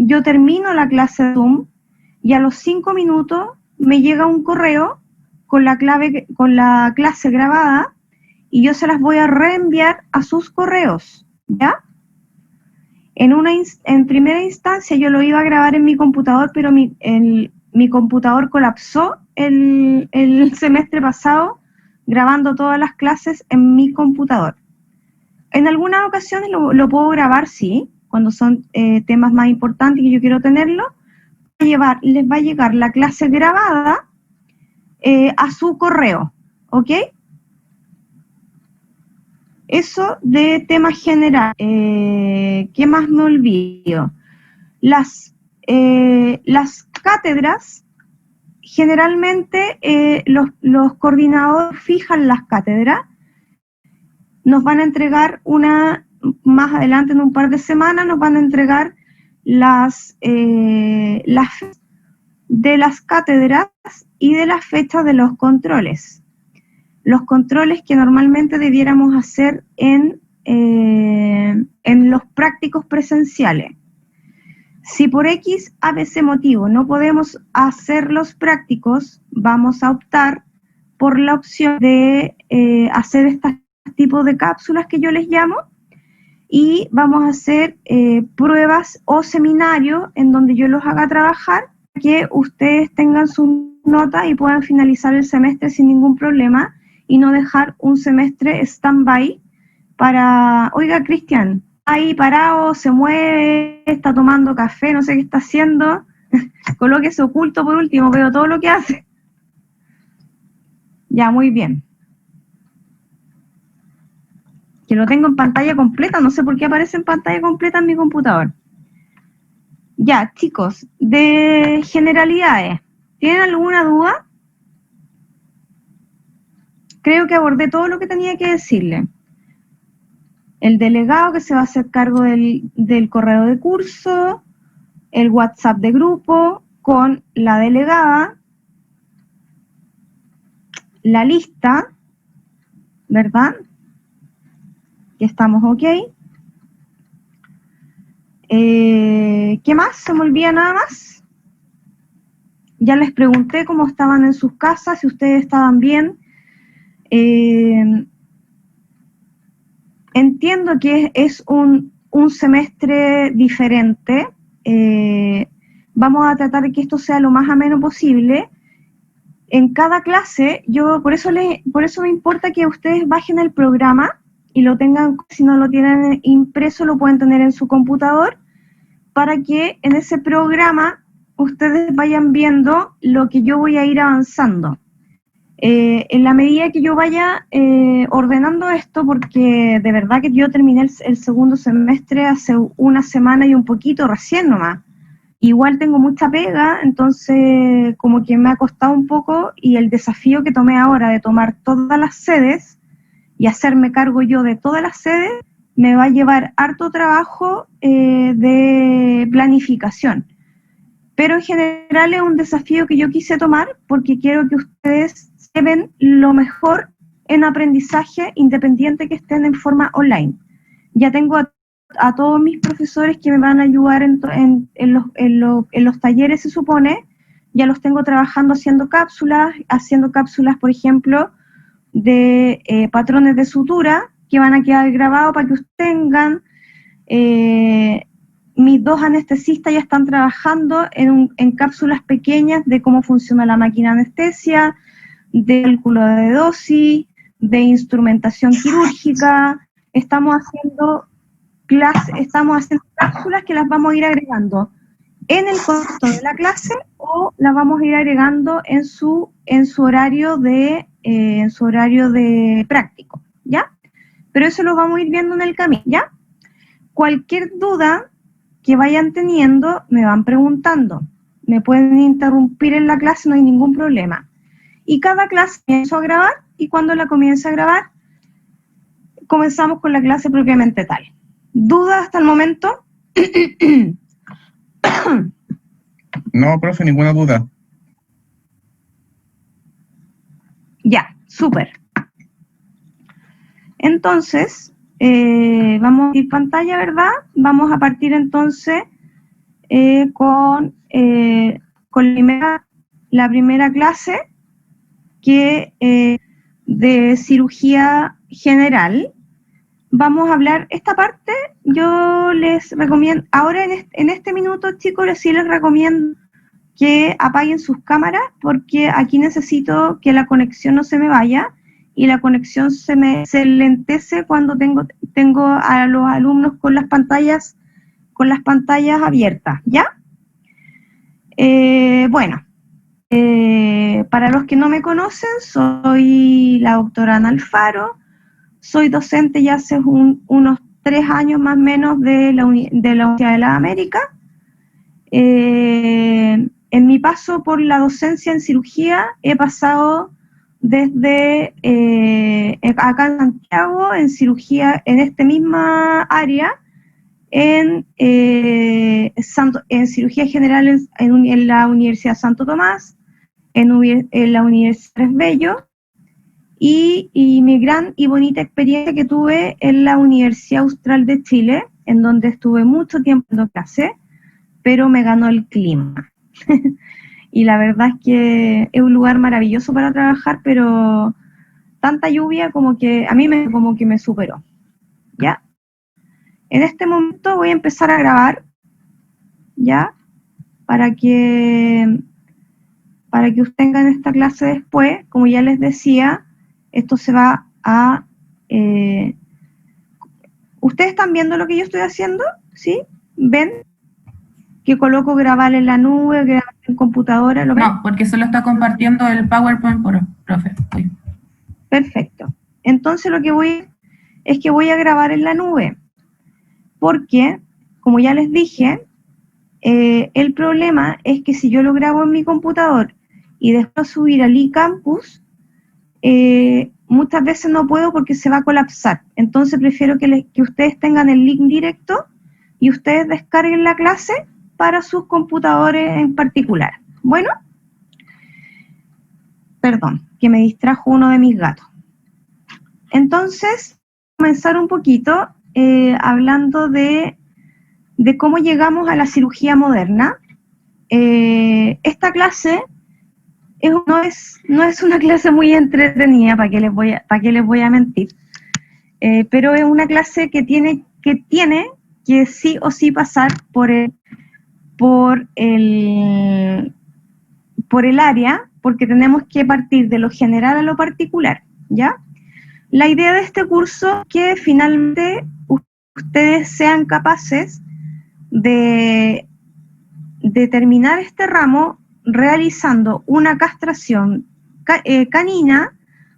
yo termino la clase de Zoom y a los 5 minutos me llega un correo con la clase grabada y yo se las voy a reenviar a sus correos, ¿ya? En primera instancia yo lo iba a grabar en mi computador, pero mi computador colapsó el semestre pasado grabando todas las clases en mi computador. En algunas ocasiones lo puedo grabar, sí, cuando son temas más importantes y yo quiero tenerlo. Les va a llegar la clase grabada a su correo, ¿ok? Eso de tema general. ¿Qué más me olvido? Las cátedras, generalmente los coordinadores fijan las cátedras. Nos van a entregar más adelante en un par de semanas, nos van a entregar las fechas de las cátedras y de las fechas de los controles. Los controles que normalmente debiéramos hacer en los prácticos presenciales. Si por X, ABC motivo no podemos hacer los prácticos, vamos a optar por la opción de hacer este tipo de cápsulas que yo les llamo, y vamos a hacer pruebas o seminarios en donde yo los haga trabajar, que ustedes tengan sus notas y puedan finalizar el semestre sin ningún problema y no dejar un semestre stand-by para, oiga, Cristian, ahí parado, se mueve, está tomando café, no sé qué está haciendo, colóquese oculto por último, veo todo lo que hace. Ya, muy bien. Que lo tengo en pantalla completa, no sé por qué aparece en pantalla completa en mi computador. Ya, chicos, de generalidades, ¿tienen alguna duda? Creo que abordé todo lo que tenía que decirle. El delegado que se va a hacer cargo del correo de curso, el WhatsApp de grupo con la delegada, la lista, ¿verdad? Que estamos ok. ¿Qué más? ¿Se me olvida nada más? Ya les pregunté cómo estaban en sus casas, si ustedes estaban bien. Entiendo que es un semestre diferente. Vamos a tratar de que esto sea lo más ameno posible. En cada clase, por eso me importa que ustedes bajen el programa y lo tengan, si no lo tienen impreso, lo pueden tener en su computador, para que en ese programa ustedes vayan viendo lo que yo voy a ir avanzando. En la medida que yo vaya ordenando esto, porque de verdad que yo terminé el segundo semestre hace una semana y un poquito, recién nomás. Igual tengo mucha pega, entonces como que me ha costado un poco, y el desafío que tomé ahora de tomar todas las sedes y hacerme cargo yo de todas las sedes, me va a llevar harto trabajo de planificación. Pero en general es un desafío que yo quise tomar porque quiero que ustedes lleven lo mejor en aprendizaje, independiente que estén en forma online. Ya tengo a todos mis profesores que me van a ayudar en los talleres, se supone. Ya los tengo trabajando haciendo cápsulas, por ejemplo, de patrones de sutura que van a quedar grabados para que ustedes tengan. Mis dos anestesistas ya están trabajando en cápsulas pequeñas de cómo funciona la máquina de anestesia, de cálculo de dosis, de instrumentación quirúrgica. Estamos haciendo cápsulas que las vamos a ir agregando en el costo de la clase, o las vamos a ir agregando en su horario de práctico, ¿ya? Pero eso lo vamos a ir viendo en el camino, ¿ya? Cualquier duda que vayan teniendo, me van preguntando. Me pueden interrumpir en la clase, no hay ningún problema. Y cada clase comienzo a grabar, y cuando la comience a grabar, comenzamos con la clase propiamente tal. ¿Dudas hasta el momento? No, profe, ninguna duda. Ya, súper. Entonces, vamos a ir pantalla, ¿verdad? Vamos a partir entonces con la primera clase que de cirugía general. Vamos a hablar esta parte. Yo les recomiendo, ahora en este minuto, chicos, sí les recomiendo que apaguen sus cámaras, porque aquí necesito que la conexión no se me vaya, y la conexión se lentece cuando tengo a los alumnos con las pantallas abiertas, ¿ya? Bueno, para los que no me conocen, soy la doctora Ana Alfaro, soy docente ya hace unos 3 años más o menos de la Universidad de las Américas. En mi paso por la docencia en cirugía he pasado desde acá en Santiago, en cirugía, en esta misma área, en cirugía general en la Universidad Santo Tomás, en la Universidad Tres Bello, y mi gran y bonita experiencia que tuve en la Universidad Austral de Chile, en donde estuve mucho tiempo dando clase, pero me ganó el clima. Y la verdad es que es un lugar maravilloso para trabajar, pero tanta lluvia como que a mí me superó. ¿Ya? En este momento voy a empezar a grabar, ¿ya? Para que ustedes tengan esta clase después. Como ya les decía, esto se va a... ¿Ustedes están viendo lo que yo estoy haciendo? ¿Sí? ¿Ven? Que coloco grabar en la nube, grabar en computadora. ¿Lo ven? No, porque solo está compartiendo el PowerPoint, profe. Sí. Perfecto. Entonces lo que voy a grabar en la nube, porque, como ya les dije, el problema es que si yo lo grabo en mi computador y después subir al eCampus, muchas veces no puedo porque se va a colapsar. Entonces prefiero que ustedes tengan el link directo y ustedes descarguen la clase para sus computadores en particular. Bueno, perdón, que me distrajo uno de mis gatos. Entonces, comenzar un poquito hablando de cómo llegamos a la cirugía moderna. Esta clase no es una clase muy entretenida, ¿para qué les voy a mentir? Pero es una clase que tiene que sí o sí pasar por el área, porque tenemos que partir de lo general a lo particular, ¿ya? La idea de este curso es que finalmente ustedes sean capaces de terminar este ramo realizando una castración canina,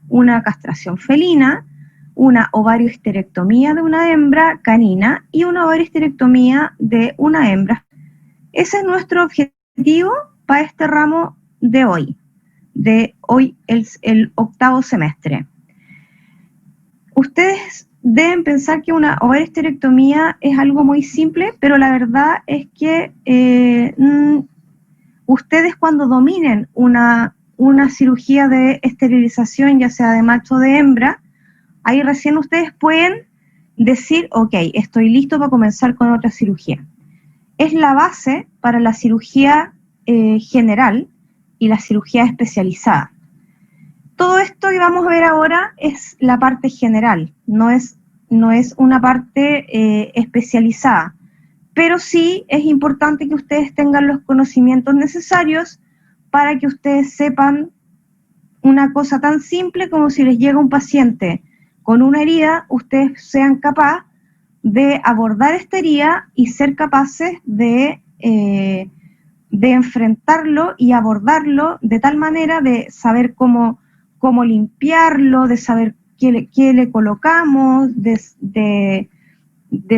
una castración felina, una ovariohisterectomía de una hembra canina y una ovariohisterectomía de una hembra. Ese es nuestro objetivo para este ramo de hoy, el octavo semestre. Ustedes deben pensar que una ovariohisterectomía es algo muy simple, pero la verdad es que ustedes cuando dominen una cirugía de esterilización, ya sea de macho o de hembra, ahí recién ustedes pueden decir, ok, estoy listo para comenzar con otra cirugía. Es la base para la cirugía general y la cirugía especializada. Todo esto que vamos a ver ahora es la parte general, no es una parte especializada, pero sí es importante que ustedes tengan los conocimientos necesarios para que ustedes sepan una cosa tan simple como si les llega un paciente con una herida, ustedes sean capaces de abordar esta herida y ser capaces de enfrentarlo y abordarlo de tal manera de saber cómo limpiarlo, de saber qué le colocamos, de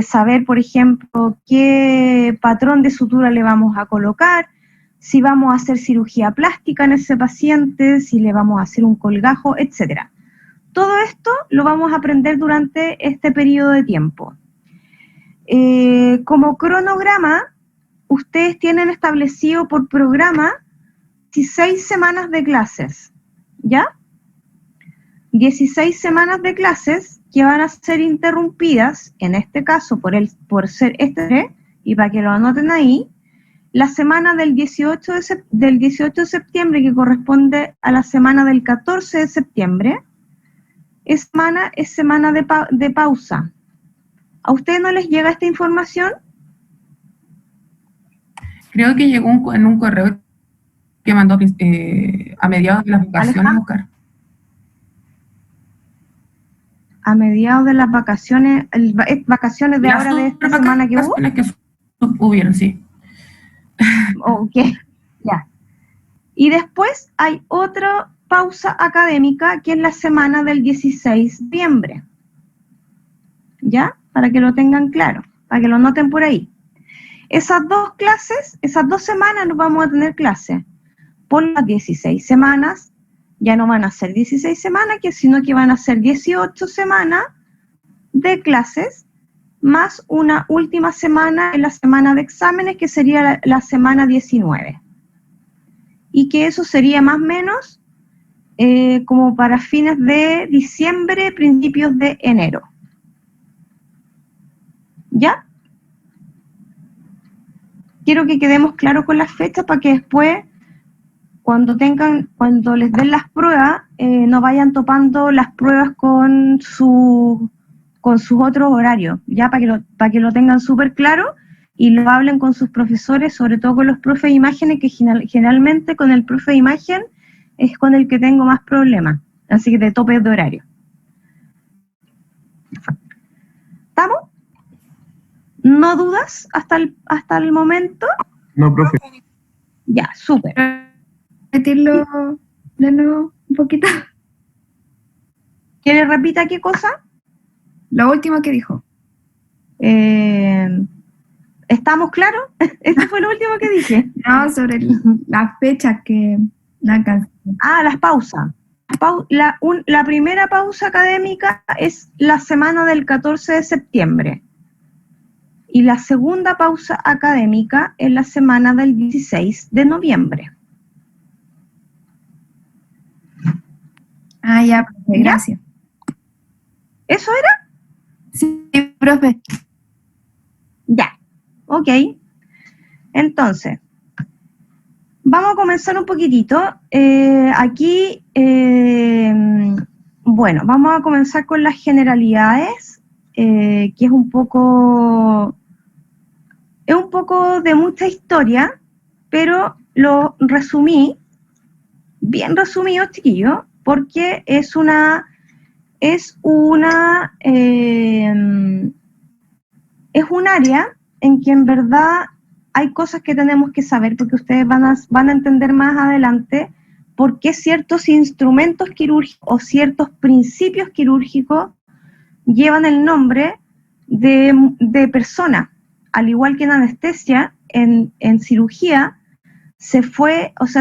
saber, por ejemplo, qué patrón de sutura le vamos a colocar, si vamos a hacer cirugía plástica en ese paciente, si le vamos a hacer un colgajo, etc. Todo esto lo vamos a aprender durante este periodo de tiempo. Como cronograma, ustedes tienen establecido por programa 16 semanas de clases, ¿ya? 16 semanas de clases que van a ser interrumpidas, en este caso por ser y para que lo anoten ahí, la semana del 18 de septiembre, que corresponde a la semana del 14 de septiembre, es semana de pausa. ¿A ustedes no les llega esta información? Creo que llegó en un correo que mandó a mediados de las vacaciones, Oscar. A mediados de las vacaciones, vacaciones de ahora de esta semana que hubo. Que hubieron, sí. Ok, ya. Y después hay otra pausa académica que es la semana del 16 de noviembre. ¿Ya? Para que lo tengan claro, para que lo noten por ahí. Esas dos clases, esas 2 semanas nos vamos a tener clase. Por las 16 semanas, ya no van a ser 16 semanas, sino que van a ser 18 semanas de clases, más una última semana en la semana de exámenes, que sería la semana 19. Y que eso sería más o menos como para fines de diciembre, principios de enero. ¿Ya? Quiero que quedemos claros con las fechas para que después, cuando les den las pruebas, no vayan topando las pruebas con sus otros horarios, ya para que lo tengan súper claro y lo hablen con sus profesores, sobre todo con los profes de imágenes, que generalmente con el profe de imagen es con el que tengo más problemas, así que de topes de horario. ¿Estamos? ¿No dudas hasta el momento? No, profe. Ya, súper. Repetirlo de nuevo un poquito. ¿Quiere repita qué cosa? Lo último que dijo. ¿Estamos claros? Eso fue lo último que dije. No, sobre las fechas que la canción. Ah, las pausas. La primera pausa académica es la semana del 14 de septiembre. Y la segunda pausa académica es la semana del 16 de noviembre. Ah, ya, profe, gracias. ¿Eso era? Sí, profe. Ya, ok. Entonces, vamos a comenzar un poquitito. Bueno, vamos a comenzar con las generalidades, que es un poco de mucha historia, pero lo resumí, bien resumido, chiquillos, porque es un área en que en verdad hay cosas que tenemos que saber, porque ustedes van a entender más adelante por qué ciertos instrumentos quirúrgicos o ciertos principios quirúrgicos llevan el nombre de persona. Al igual que en anestesia, en cirugía,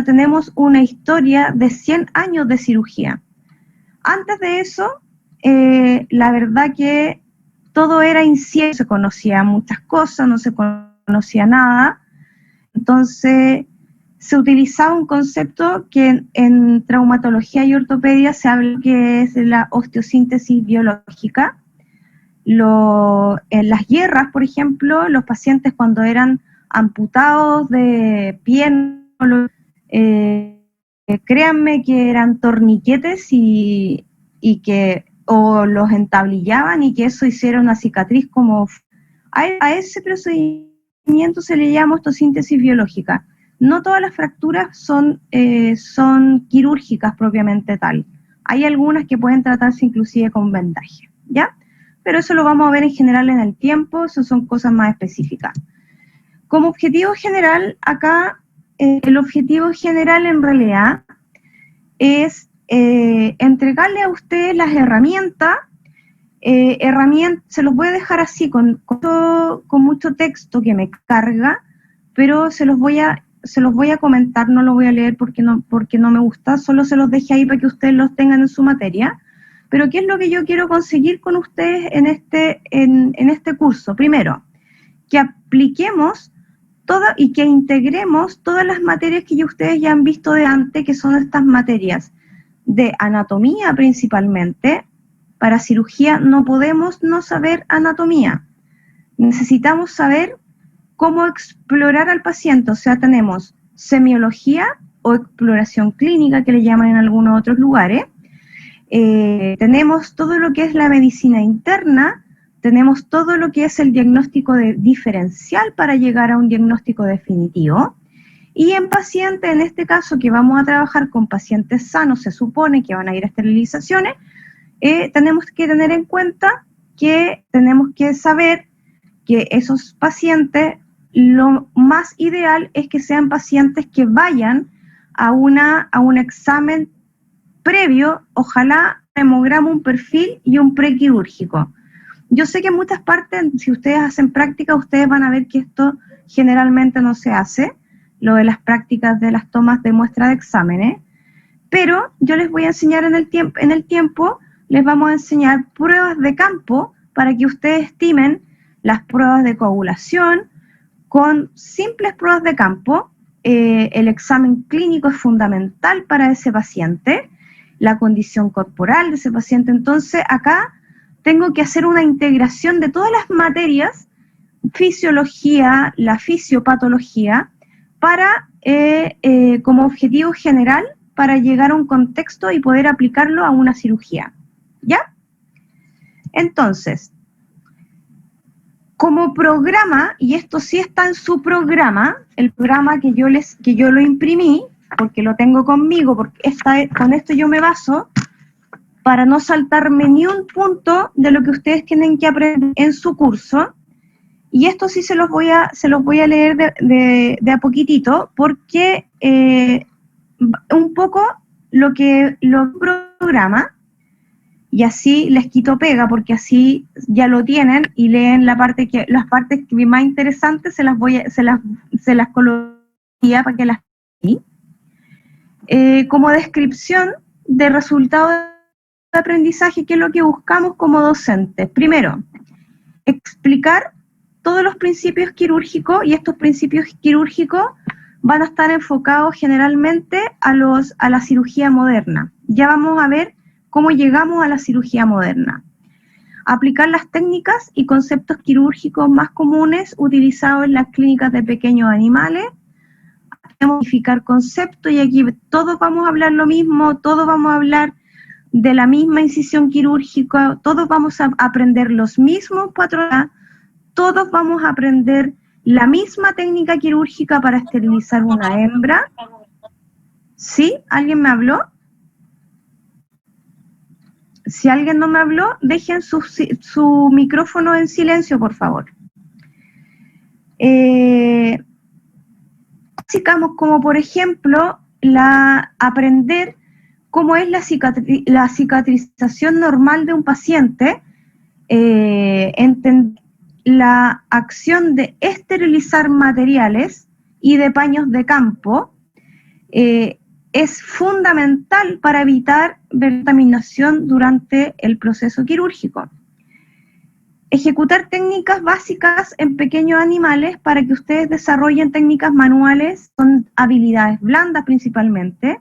tenemos una historia de 100 años de cirugía. Antes de eso, la verdad que todo era incierto, se conocía muchas cosas, no se conocía nada. Entonces, se utilizaba un concepto que en traumatología y ortopedia se habla, que es la osteosíntesis biológica. En las guerras, por ejemplo, los pacientes cuando eran amputados de piernas, créanme que eran torniquetes o los entablillaban y que eso hiciera una cicatriz como... A ese procedimiento se le llama osteosíntesis biológica. No todas las fracturas son quirúrgicas propiamente tal. Hay algunas que pueden tratarse inclusive con vendaje, ¿ya? Pero eso lo vamos a ver en general en el tiempo, eso son cosas más específicas. Como objetivo general, acá, el objetivo general en realidad es entregarle a ustedes las herramientas, se los voy a dejar así, con mucho texto que me carga, pero se los voy a comentar, no lo voy a leer porque no me gusta, solo se los dejé ahí para que ustedes los tengan en su materia. Pero ¿qué es lo que yo quiero conseguir con ustedes en este curso? Primero, que apliquemos y que integremos todas las materias que ustedes ya han visto de antes, que son estas materias de anatomía principalmente. Para cirugía no podemos no saber anatomía. Necesitamos saber cómo explorar al paciente, o sea, tenemos semiología o exploración clínica, que le llaman en algunos otros lugares, tenemos todo lo que es la medicina interna, tenemos todo lo que es el diagnóstico diferencial para llegar a un diagnóstico definitivo, y en pacientes, en este caso que vamos a trabajar con pacientes sanos, se supone que van a ir a esterilizaciones, tenemos que tener en cuenta que tenemos que saber que esos pacientes, lo más ideal es que sean pacientes que vayan a un examen previo, ojalá un hemograma, un perfil y un prequirúrgico. Yo sé que en muchas partes, si ustedes hacen práctica, ustedes van a ver que esto generalmente no se hace, lo de las prácticas de las tomas de muestra de exámenes, pero yo les voy a enseñar en el tiempo, les vamos a enseñar pruebas de campo para que ustedes estimen las pruebas de coagulación con simples pruebas de campo. El examen clínico es fundamental para ese paciente, la condición corporal de ese paciente. Entonces acá tengo que hacer una integración de todas las materias, fisiología, la fisiopatología, para, como objetivo general, para llegar a un contexto y poder aplicarlo a una cirugía. ¿Ya? Entonces, como programa, y esto sí está en su programa, el programa que yo lo imprimí, porque lo tengo conmigo, porque con esto yo me baso, para no saltarme ni un punto de lo que ustedes tienen que aprender en su curso, y esto sí se los voy a leer de a poquitito, porque un poco lo programa, y así les quito pega, porque así ya lo tienen y leen las partes que más interesantes se las colocaría para que las como descripción de resultados de aprendizaje, que es lo que buscamos como docentes. Primero, explicar todos los principios quirúrgicos, y estos principios quirúrgicos van a estar enfocados generalmente a la cirugía moderna. Ya vamos a ver cómo llegamos a la cirugía moderna. Aplicar las técnicas y conceptos quirúrgicos más comunes utilizados en las clínicas de pequeños animales. Modificar conceptos, y aquí todos vamos a hablar lo mismo, todos vamos a hablar de la misma incisión quirúrgica, todos vamos a aprender los mismos patrones, todos vamos a aprender la misma técnica quirúrgica para esterilizar una hembra. ¿Sí? ¿Alguien me habló? Si alguien no me habló, dejen su micrófono en silencio, por favor. Como por ejemplo, aprender cómo es la cicatrización normal de un paciente, la acción de esterilizar materiales y de paños de campo, es fundamental para evitar contaminación durante el proceso quirúrgico. Ejecutar técnicas básicas en pequeños animales para que ustedes desarrollen técnicas manuales, son habilidades blandas principalmente,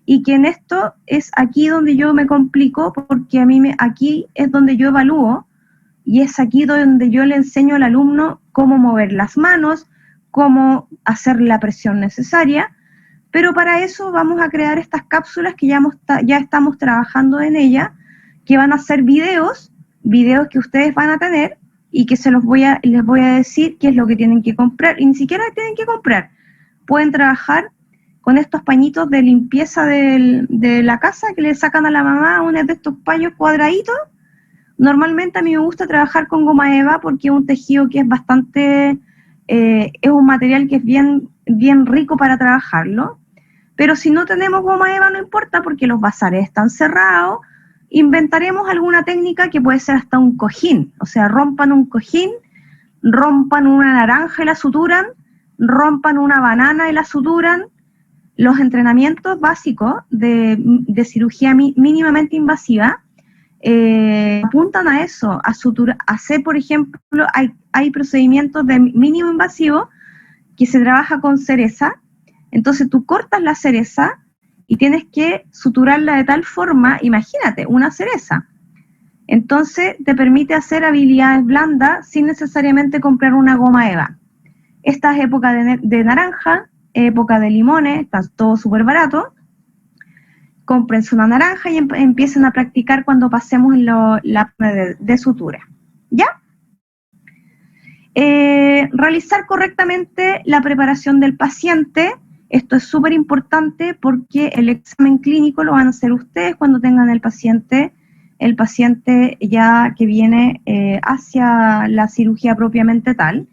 y que en esto es aquí donde yo me complico, porque aquí es donde yo evalúo, y es aquí donde yo le enseño al alumno cómo mover las manos, cómo hacer la presión necesaria, pero para eso vamos a crear estas cápsulas que ya estamos trabajando en ellas, que van a ser videos que ustedes van a tener y que les voy a decir qué es lo que tienen que comprar, y ni siquiera tienen que comprar, pueden trabajar con estos pañitos de limpieza de la casa que le sacan a la mamá, uno de estos paños cuadraditos. Normalmente a mí me gusta trabajar con goma eva porque es un tejido que es bastante, es un material que es bien, bien rico para trabajarlo, pero si no tenemos goma eva no importa porque los bazares están cerrados. Inventaremos alguna técnica que puede ser hasta un cojín, o sea, rompan un cojín, rompan una naranja y la suturan, rompan una banana y la suturan. Los entrenamientos básicos de cirugía mínimamente invasiva apuntan a eso, a suturar, hacer, por ejemplo, hay procedimientos de mínimo invasivo que se trabaja con cereza. Entonces tú cortas la cereza y tienes que suturarla de tal forma, imagínate, una cereza. Entonces te permite hacer habilidades blandas sin necesariamente comprar una goma eva. Esta es época de naranja, época de limones, está todo súper barato. Cómprense una naranja y empiecen a practicar cuando pasemos la de sutura. ¿Ya? Realizar correctamente la preparación del paciente. Esto es súper importante porque el examen clínico lo van a hacer ustedes cuando tengan el paciente ya que viene hacia la cirugía propiamente tal.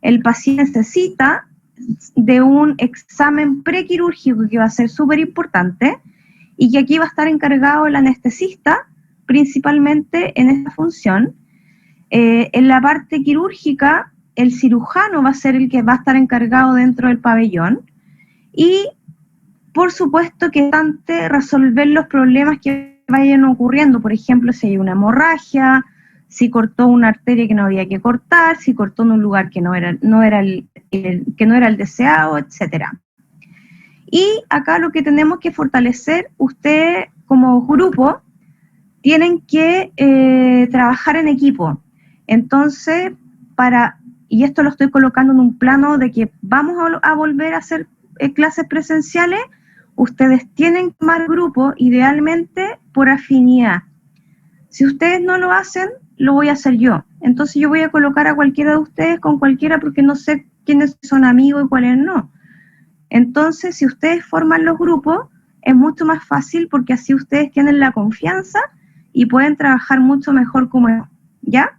El paciente necesita de un examen prequirúrgico que va a ser súper importante y que aquí va a estar encargado el anestesista, principalmente en esta función. En la parte quirúrgica, el cirujano va a ser el que va a estar encargado dentro del pabellón y, por supuesto, que antes resolver los problemas que vayan ocurriendo, por ejemplo, si hay una hemorragia, si cortó una arteria que no había que cortar, si cortó en un lugar que no era el deseado, etcétera. Y acá lo que tenemos que fortalecer, ustedes como grupo, tienen que trabajar en equipo. Entonces, y esto lo estoy colocando en un plano de que vamos a volver a hacer clases presenciales, ustedes tienen que formar grupo, idealmente por afinidad. Si ustedes no lo hacen, lo voy a hacer yo. Entonces yo voy a colocar a cualquiera de ustedes con cualquiera porque no sé quiénes son amigos y cuáles no. Entonces, si ustedes forman los grupos, es mucho más fácil porque así ustedes tienen la confianza y pueden trabajar mucho mejor como yo, ¿ya?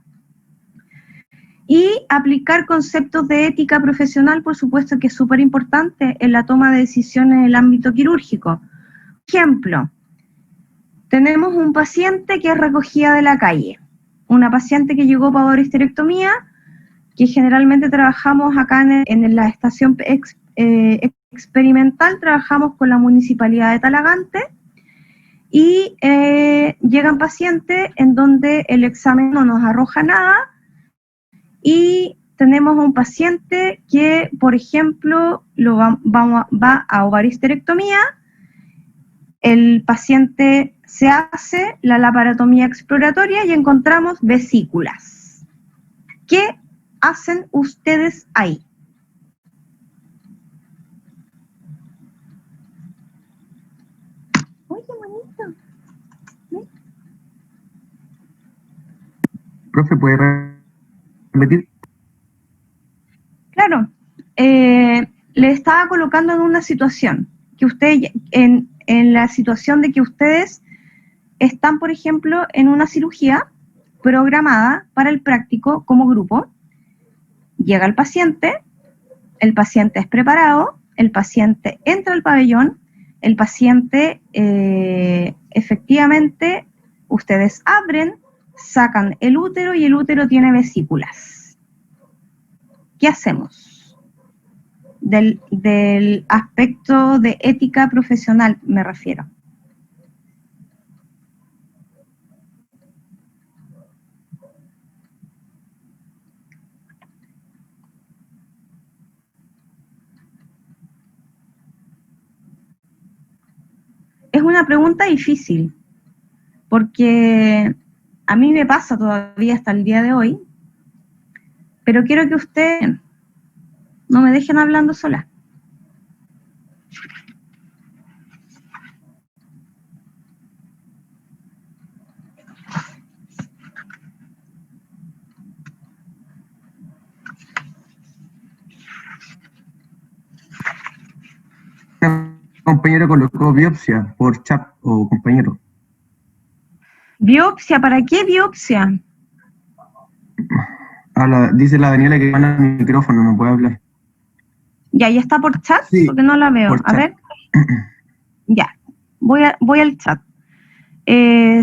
Y aplicar conceptos de ética profesional, por supuesto que es súper importante en la toma de decisiones en el ámbito quirúrgico. Ejemplo, tenemos un paciente que es recogida de la calle, una paciente que llegó para histerectomía, que generalmente trabajamos acá en la estación experimental, trabajamos con la Municipalidad de Talagante, y llegan pacientes en donde el examen no nos arroja nada, y tenemos un paciente que, por ejemplo, va a ovaristerectomía, el paciente se hace la laparotomía exploratoria y encontramos vesículas. ¿Qué hacen ustedes ahí? ¡Uy, qué bonito! ¿Sí? Profe, ¿puede repetir? Claro, le estaba colocando en una situación, que ustedes, en la situación de que ustedes están, por ejemplo, en una cirugía programada para el práctico como grupo, llega el paciente es preparado, el paciente entra al pabellón, el paciente efectivamente, ustedes abren, sacan el útero y el útero tiene vesículas. ¿Qué hacemos? Del aspecto de ética profesional me refiero. Es una pregunta difícil, porque a mí me pasa todavía hasta el día de hoy, pero quiero que ustedes no me dejen hablando sola. Compañero colocó biopsia por chat o compañero. ¿Biopsia? ¿Para qué biopsia? Dice la Daniela que van al micrófono, no puede hablar. Ya está por chat, Sí, porque no la veo. por A chat. ver. Ya, voy al chat.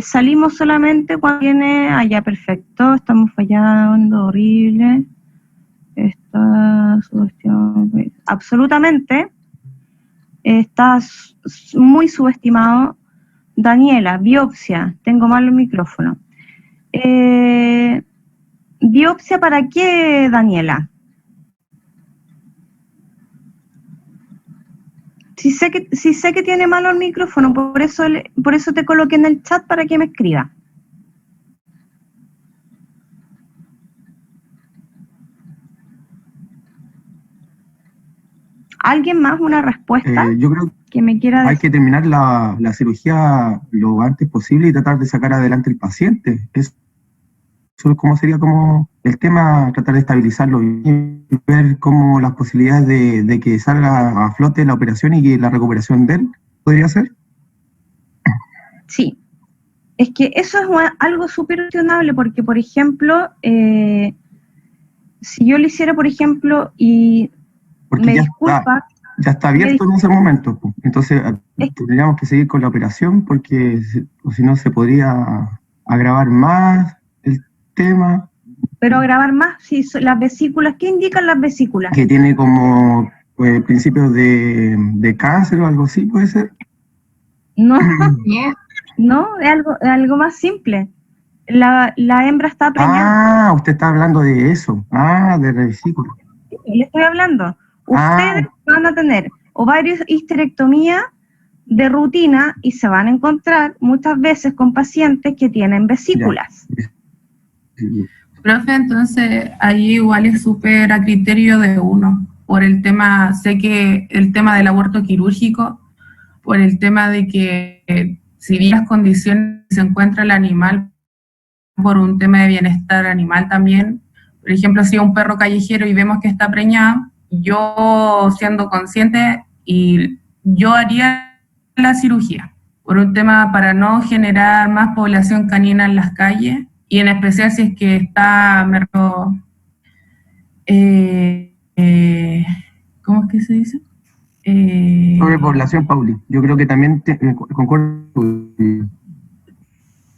Salimos solamente cuando viene... ya, perfecto. Estamos fallando, horrible. Está subestimado. Absolutamente. Está muy subestimado. Daniela, biopsia. Tengo mal el micrófono. ¿Biopsia para qué, Daniela? Si sé que tiene malo el micrófono, por eso te coloqué en el chat para que me escriba. ¿Alguien más una respuesta Yo creo que me quiera hay decir? que terminar la cirugía lo antes posible y tratar de sacar adelante el paciente. Eso es como sería como el tema, tratar de estabilizarlo y ver cómo las posibilidades de que salga a flote la operación y que la recuperación de él podría ser. Sí, es que eso es algo súper cuestionable porque, por ejemplo, si yo lo hiciera, por ejemplo, y Porque me disculpa, ya está abierto en ese momento, pues. Entonces es- tendríamos que seguir con la operación porque o si no se podría agravar más el tema, pero grabar más, si las vesículas, ¿qué indican las vesículas? que tiene como principios de cáncer o algo así, puede ser. No, Bien. no, es algo más simple. La hembra está preñada. Ah, usted está hablando de eso. Ah, de vesícula. Le estoy hablando. Ustedes Ah, van a tener ovarios histerectomía de rutina y se van a encontrar muchas veces con pacientes que tienen ya. vesículas. Profe, entonces ahí igual es súper a criterio de uno, por el tema, sé que el tema del aborto quirúrgico, por el tema de que si bien las condiciones se encuentra el animal por un tema de bienestar animal también, por ejemplo, si es un perro callejero y vemos que está preñada, yo siendo consciente y yo haría la cirugía, por un tema para no generar más población canina en las calles, y en especial si es que está, ¿cómo es que se dice? Sobrepoblación, Pauli. Yo creo que también concuerdo.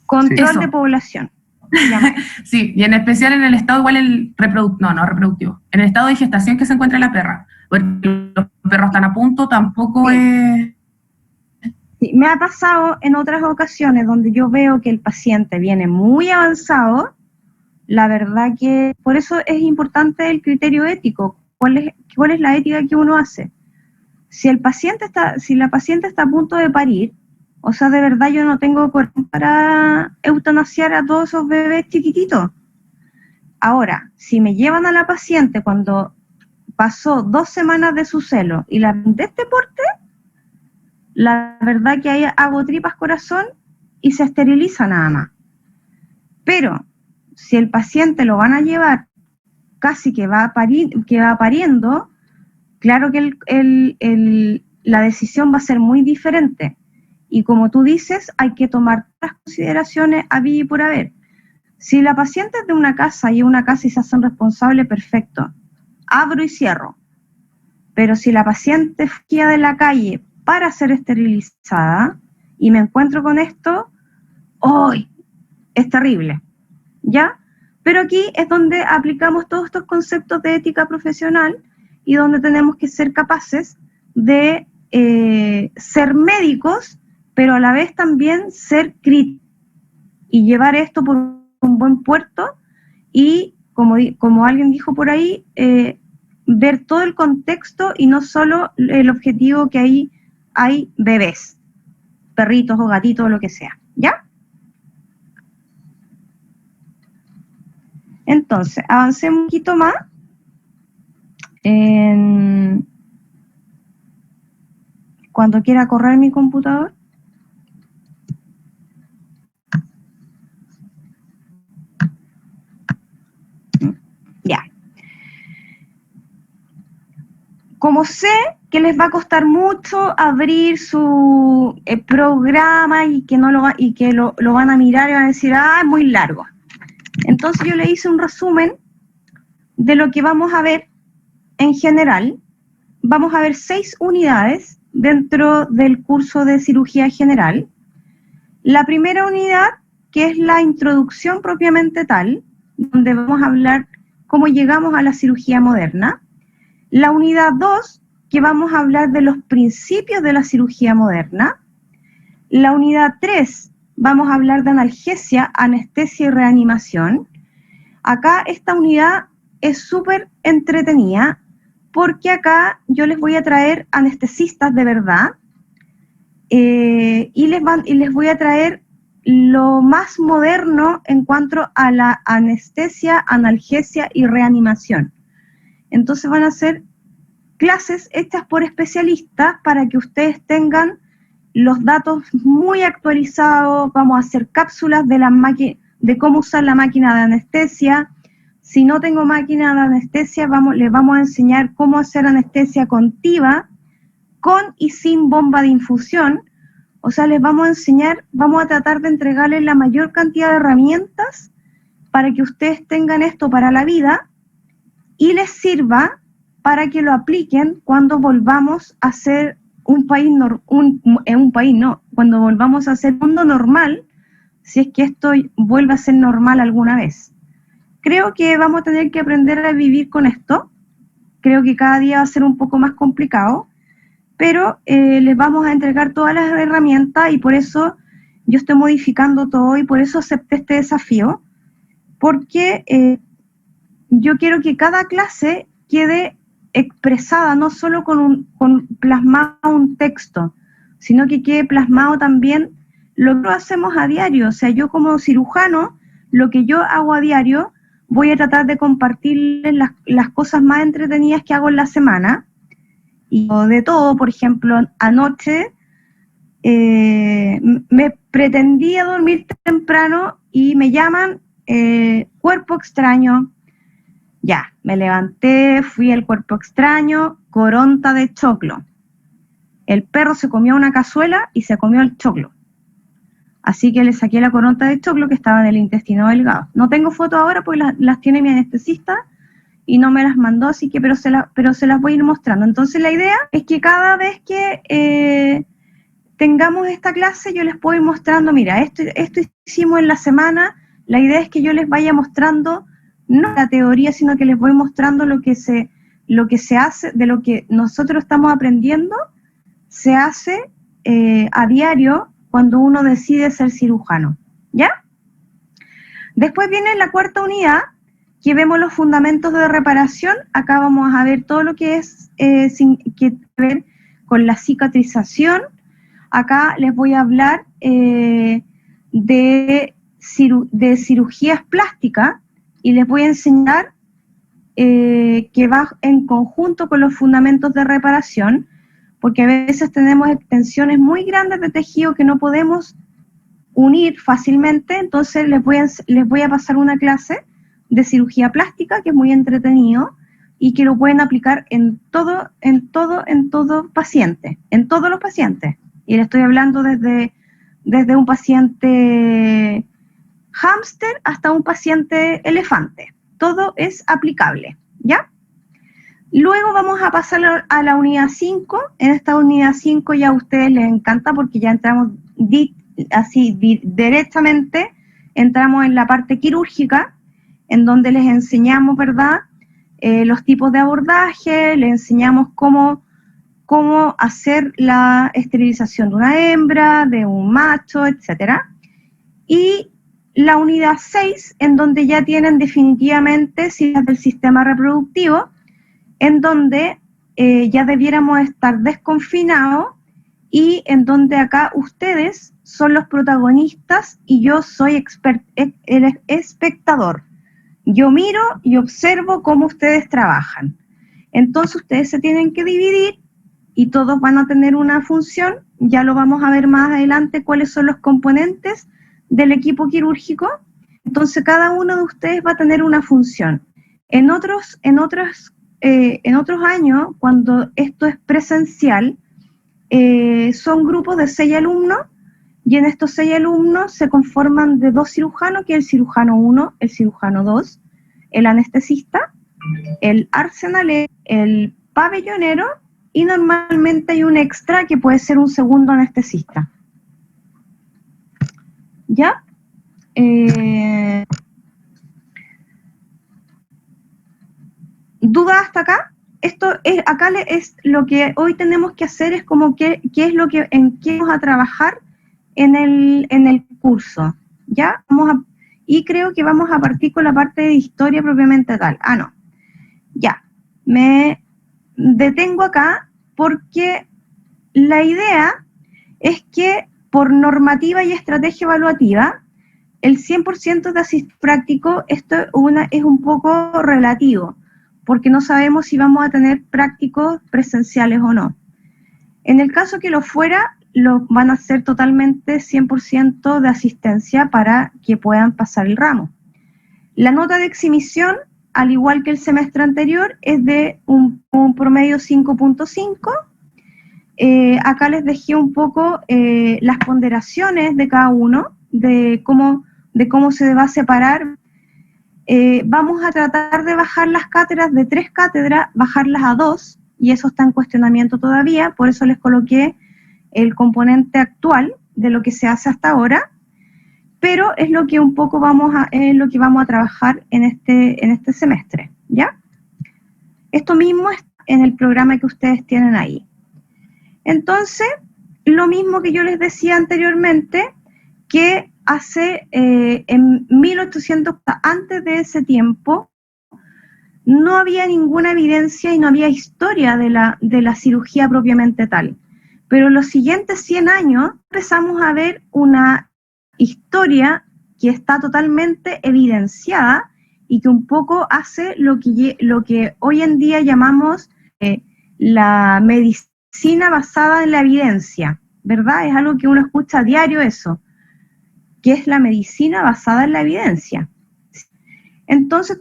Control Eso. de población. se llama. Sí, y en especial en el estado igual el reproductivo, no reproductivo, en el estado de gestación que se encuentra la perra, porque los perros están a punto, tampoco Sí. es... Sí, me ha pasado en otras ocasiones donde yo veo que el paciente viene muy avanzado. La verdad que por eso es importante el criterio ético. ¿Cuál es la ética que uno hace? Si la paciente está a punto de parir, o sea, de verdad yo no tengo corazón para eutanasiar a todos esos bebés chiquititos. Ahora, si me llevan a la paciente cuando pasó 2 semanas de su celo y la de este porte, la verdad que ahí hago tripas corazón y se esteriliza nada más. Pero si el paciente lo van a llevar casi que va pariendo, claro que la decisión va a ser muy diferente. Y como tú dices, hay que tomar las consideraciones a y por haber. Si la paciente es de una casa y una casa y se hacen responsable, perfecto. Abro y cierro. Pero si la paciente fue de la calle para ser esterilizada y me encuentro con esto, ¡ay! Es terrible. ¿Ya? Pero aquí es donde aplicamos todos estos conceptos de ética profesional y donde tenemos que ser capaces de ser médicos, pero a la vez también ser críticos y llevar esto por un buen puerto y, como alguien dijo por ahí, ver todo el contexto y no solo el objetivo que ahí hay bebés, perritos o gatitos o lo que sea. ¿Ya? Entonces, avancemos un poquito más. Cuando quiera correr mi computador. Ya. Como sé que les va a costar mucho abrir su programa y que lo van a mirar y van a decir, es muy largo. Entonces yo le hice un resumen de lo que vamos a ver en general. Vamos a ver 6 unidades dentro del curso de cirugía general. La primera unidad, que es la introducción propiamente tal, donde vamos a hablar cómo llegamos a la cirugía moderna. La unidad 2, que vamos a hablar de los principios de la cirugía moderna. La unidad 3, vamos a hablar de analgesia, anestesia y reanimación. Acá esta unidad es súper entretenida porque acá yo les voy a traer anestesistas de verdad y les voy a traer lo más moderno en cuanto a la anestesia, analgesia y reanimación. Entonces van a ser clases hechas por especialistas para que ustedes tengan los datos muy actualizados. Vamos a hacer cápsulas de cómo usar la máquina de anestesia. Si no tengo máquina de anestesia, les vamos a enseñar cómo hacer anestesia contiva, con y sin bomba de infusión. O sea, les vamos a enseñar, vamos a tratar de entregarles la mayor cantidad de herramientas para que ustedes tengan esto para la vida y les sirva para que lo apliquen cuando volvamos a ser cuando volvamos a ser mundo normal, si es que esto vuelve a ser normal alguna vez. Creo que vamos a tener que aprender a vivir con esto. Creo que cada día va a ser un poco más complicado, pero les vamos a entregar todas las herramientas y por eso yo estoy modificando todo y por eso acepté este desafío, porque yo quiero que cada clase quede expresada no solo con plasmado un texto, sino que quede plasmado también lo que hacemos a diario. O sea, yo como cirujano, lo que yo hago a diario, voy a tratar de compartirles las cosas más entretenidas que hago en la semana. Y de todo, por ejemplo, anoche me pretendía dormir temprano y me llaman cuerpo extraño. Ya, me levanté, fui al cuerpo extraño, coronta de choclo. El perro se comió una cazuela y se comió el choclo. Así que le saqué la coronta de choclo que estaba en el intestino delgado. No tengo fotos ahora porque las tiene mi anestesista y no me las mandó, así que pero se las voy a ir mostrando. Entonces la idea es que cada vez que tengamos esta clase yo les puedo ir mostrando, mira, esto hicimos en la semana. La idea es que yo les vaya mostrando no la teoría, sino que les voy mostrando lo que se hace, de lo que nosotros estamos aprendiendo, se hace a diario cuando uno decide ser cirujano, ¿ya? Después viene la cuarta unidad, que vemos los fundamentos de reparación. Acá vamos a ver todo lo que es que ver con la cicatrización. Acá les voy a hablar de cirugías plásticas y les voy a enseñar que va en conjunto con los fundamentos de reparación, porque a veces tenemos extensiones muy grandes de tejido que no podemos unir fácilmente. Entonces les voy a pasar una clase de cirugía plástica que es muy entretenido y que lo pueden aplicar en todo paciente, en todos los pacientes. Y le estoy hablando desde un paciente hámster hasta un paciente elefante. Todo es aplicable, ¿ya? Luego vamos a pasar a la unidad 5. En esta unidad 5 ya a ustedes les encanta porque ya entramos directamente, entramos en la parte quirúrgica, en donde les enseñamos, ¿verdad?, los tipos de abordaje, les enseñamos cómo hacer la esterilización de una hembra, de un macho, etc. Y la unidad 6, en donde ya tienen definitivamente ciencias del sistema reproductivo, en donde ya debiéramos estar desconfinados y en donde acá ustedes son los protagonistas y yo soy el espectador. Yo miro y observo cómo ustedes trabajan. Entonces ustedes se tienen que dividir y todos van a tener una función. Ya lo vamos a ver más adelante cuáles son los componentes del equipo quirúrgico. Entonces cada uno de ustedes va a tener una función. En otros años, cuando esto es presencial, son grupos de 6 alumnos, y en estos 6 alumnos se conforman de 2 cirujanos, que es el cirujano 1, el cirujano 2, el anestesista, el arsenalero, el pabellonero, y normalmente hay un extra que puede ser un segundo anestesista. ¿Ya? ¿Duda hasta acá? Acá es lo que hoy tenemos que hacer, es como qué es lo que en qué vamos a trabajar en el curso, ¿ya? Y creo que vamos a partir con la parte de historia propiamente tal. No, ya, me detengo acá porque la idea es que por normativa y estrategia evaluativa, el 100% de asistente práctico, esto es un poco relativo, porque no sabemos si vamos a tener prácticos presenciales o no. En el caso que lo fuera, lo van a hacer totalmente 100% de asistencia para que puedan pasar el ramo. La nota de exhibición, al igual que el semestre anterior, es de un promedio 5.5. Acá les dejé un poco las ponderaciones de cada uno, de cómo se va a separar. Vamos a tratar de bajar las cátedras de 3 cátedras, bajarlas a 2, y eso está en cuestionamiento todavía, por eso les coloqué el componente actual de lo que se hace hasta ahora, pero es lo que un poco vamos a trabajar en este semestre, ¿ya? Esto mismo está en el programa que ustedes tienen ahí. Entonces, lo mismo que yo les decía anteriormente, que hace en 1800, antes de ese tiempo, no había ninguna evidencia y no había historia de la cirugía propiamente tal. Pero en los siguientes 100 años empezamos a ver una historia que está totalmente evidenciada y que un poco hace lo que hoy en día llamamos la medicina basada en la evidencia, ¿verdad? Es algo que uno escucha a diario eso, que es la medicina basada en la evidencia. Entonces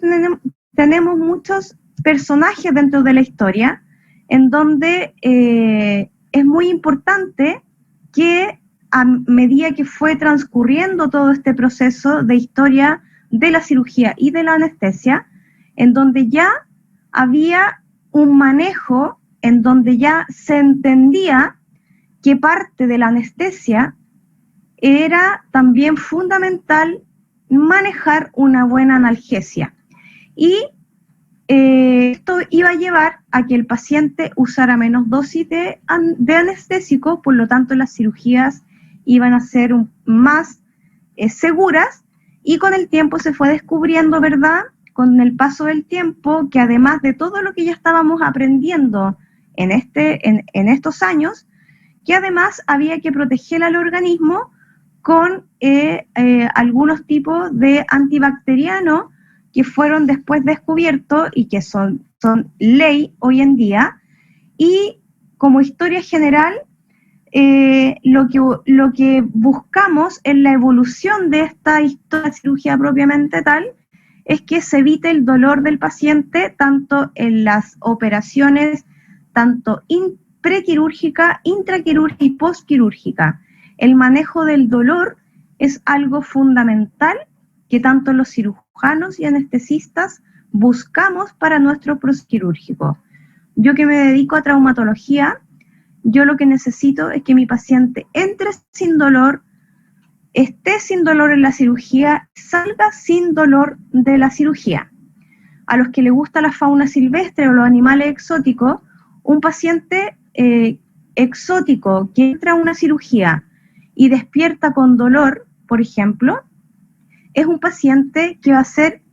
tenemos muchos personajes dentro de la historia en donde es muy importante que a medida que fue transcurriendo todo este proceso de historia de la cirugía y de la anestesia, en donde ya había un manejo, en donde ya se entendía que parte de la anestesia era también fundamental manejar una buena analgesia. Y esto iba a llevar a que el paciente usara menos dosis de anestésico, por lo tanto las cirugías iban a ser más seguras, y con el tiempo se fue descubriendo, ¿verdad?, con el paso del tiempo, que además de todo lo que ya estábamos aprendiendo en estos años, que además había que proteger al organismo con algunos tipos de antibacterianos que fueron después descubiertos y que son ley hoy en día. Y como historia general, lo que buscamos en la evolución de esta historia de cirugía propiamente tal es que se evite el dolor del paciente tanto en las operaciones, tanto prequirúrgica, intraquirúrgica y postquirúrgica. El manejo del dolor es algo fundamental que tanto los cirujanos y anestesistas buscamos para nuestro postquirúrgico. Yo que me dedico a traumatología, yo lo que necesito es que mi paciente entre sin dolor, esté sin dolor en la cirugía, salga sin dolor de la cirugía. A los que les gusta la fauna silvestre o los animales exóticos, un paciente exótico que entra a una cirugía y despierta con dolor, por ejemplo, es un paciente que va a hacer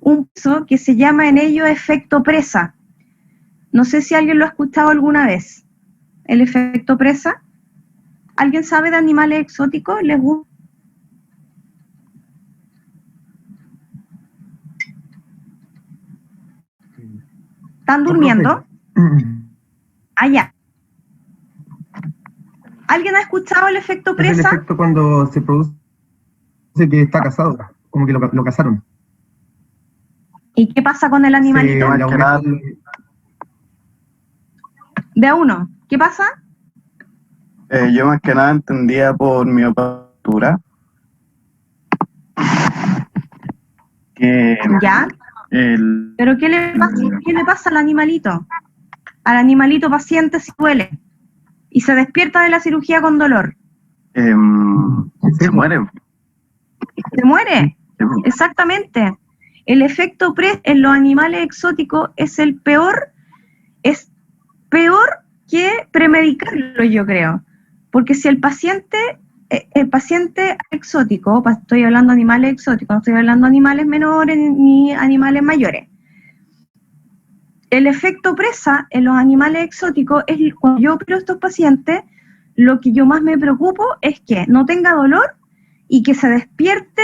un caso que se llama en ello efecto presa. No sé si alguien lo ha escuchado alguna vez, el efecto presa. ¿Alguien sabe de animales exóticos? ¿Les gusta? ¿Están durmiendo? Allá. ¿Alguien ha escuchado el efecto presa? Es el efecto cuando se produce que está casado, como que lo casaron. ¿Y qué pasa con el animalito? De a uno. ¿Qué pasa? Yo más que nada entendía por mi apertura que ¿Ya? ¿Pero qué le pasa al animalito? Al animalito paciente si duele y se despierta de la cirugía con dolor. Se muere. ¿Se muere? Exactamente. El efecto PRES en los animales exóticos es peor que premedicarlo, yo creo. Porque si el paciente exótico, estoy hablando de animales exóticos, no estoy hablando de animales menores ni animales mayores. El efecto presa en los animales exóticos es cuando yo opero a estos pacientes, lo que yo más me preocupo es que no tenga dolor y que se despierte,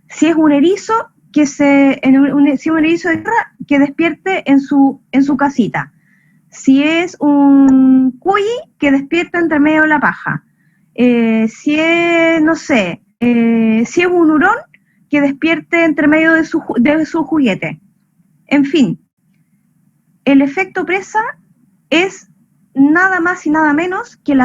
si es un erizo, si un erizo de guerra, que despierte en su casita. Si es un cuy, que despierte entre medio de la paja. Si es, no sé, si es un hurón, que despierte entre medio de su juguete. En fin, el efecto presa es nada más y nada menos que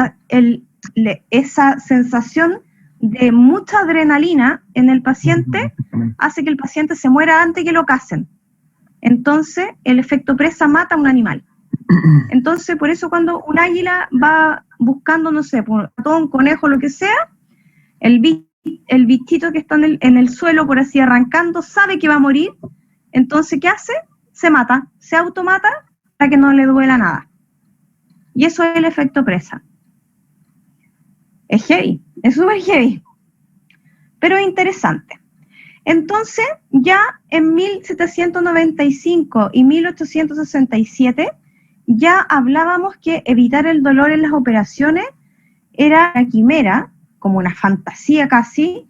esa sensación de mucha adrenalina en el paciente hace que el paciente se muera antes que lo casen. Entonces, el efecto presa mata a un animal. Entonces, por eso cuando un águila va buscando, no sé, por ratón, conejo, lo que sea, el bichito que está en el suelo, por así arrancando, sabe que va a morir. Entonces, ¿qué hace? Se mata, se automata para que no le duela nada. Y eso es el efecto presa. Es heavy, es súper heavy, pero es interesante. Entonces, ya en 1795 y 1867, ya hablábamos que evitar el dolor en las operaciones era una quimera, como una fantasía casi,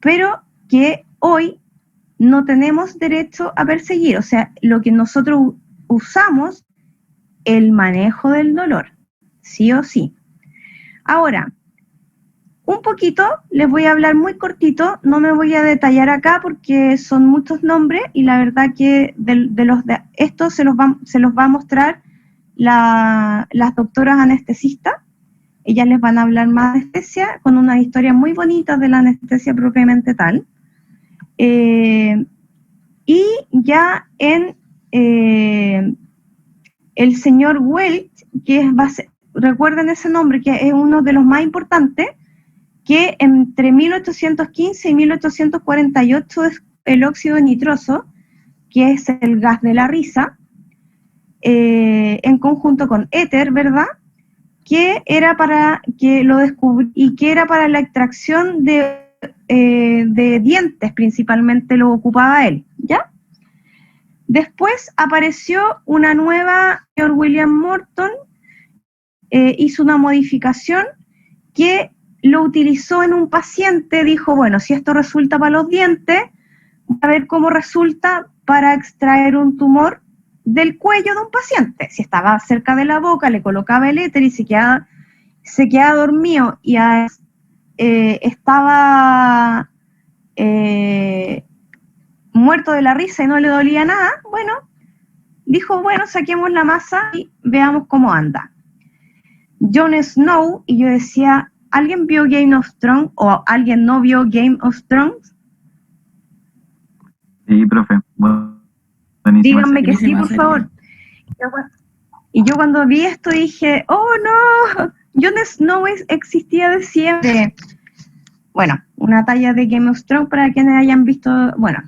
pero que hoy no tenemos derecho a perseguir. O sea, lo que nosotros usamos, el manejo del dolor, sí o sí. Ahora, un poquito, les voy a hablar muy cortito, no me voy a detallar acá porque son muchos nombres y la verdad que de estos se los va a mostrar las doctoras anestesistas. Ellas les van a hablar más de anestesia con unas historias muy bonitas de la anestesia propiamente tal. Y ya en el señor Welch, recuerden ese nombre, que es uno de los más importantes, que entre 1815 y 1848 es el óxido nitroso, que es el gas de la risa, en conjunto con éter, ¿verdad? Que era para que lo descubrí y que era para la extracción de dientes, principalmente lo ocupaba él, ¿ya? Después apareció una nueva, señor William Morton, hizo una modificación que lo utilizó en un paciente, dijo, bueno, si esto resulta para los dientes, a ver cómo resulta para extraer un tumor del cuello de un paciente. Si estaba cerca de la boca, le colocaba el éter y se quedaba dormido y estaba muerto de la risa y no le dolía nada, bueno, dijo, bueno, saquemos la masa y veamos cómo anda. Jon Snow, y yo decía, ¿alguien vio Game of Thrones o alguien no vio Game of Thrones? Sí, profe. Buenísima Díganme serie. que sí, por favor. Y yo cuando vi esto dije, oh no, Jon Snow existía de siempre. Bueno, una talla de Game of Thrones para quienes hayan visto, bueno,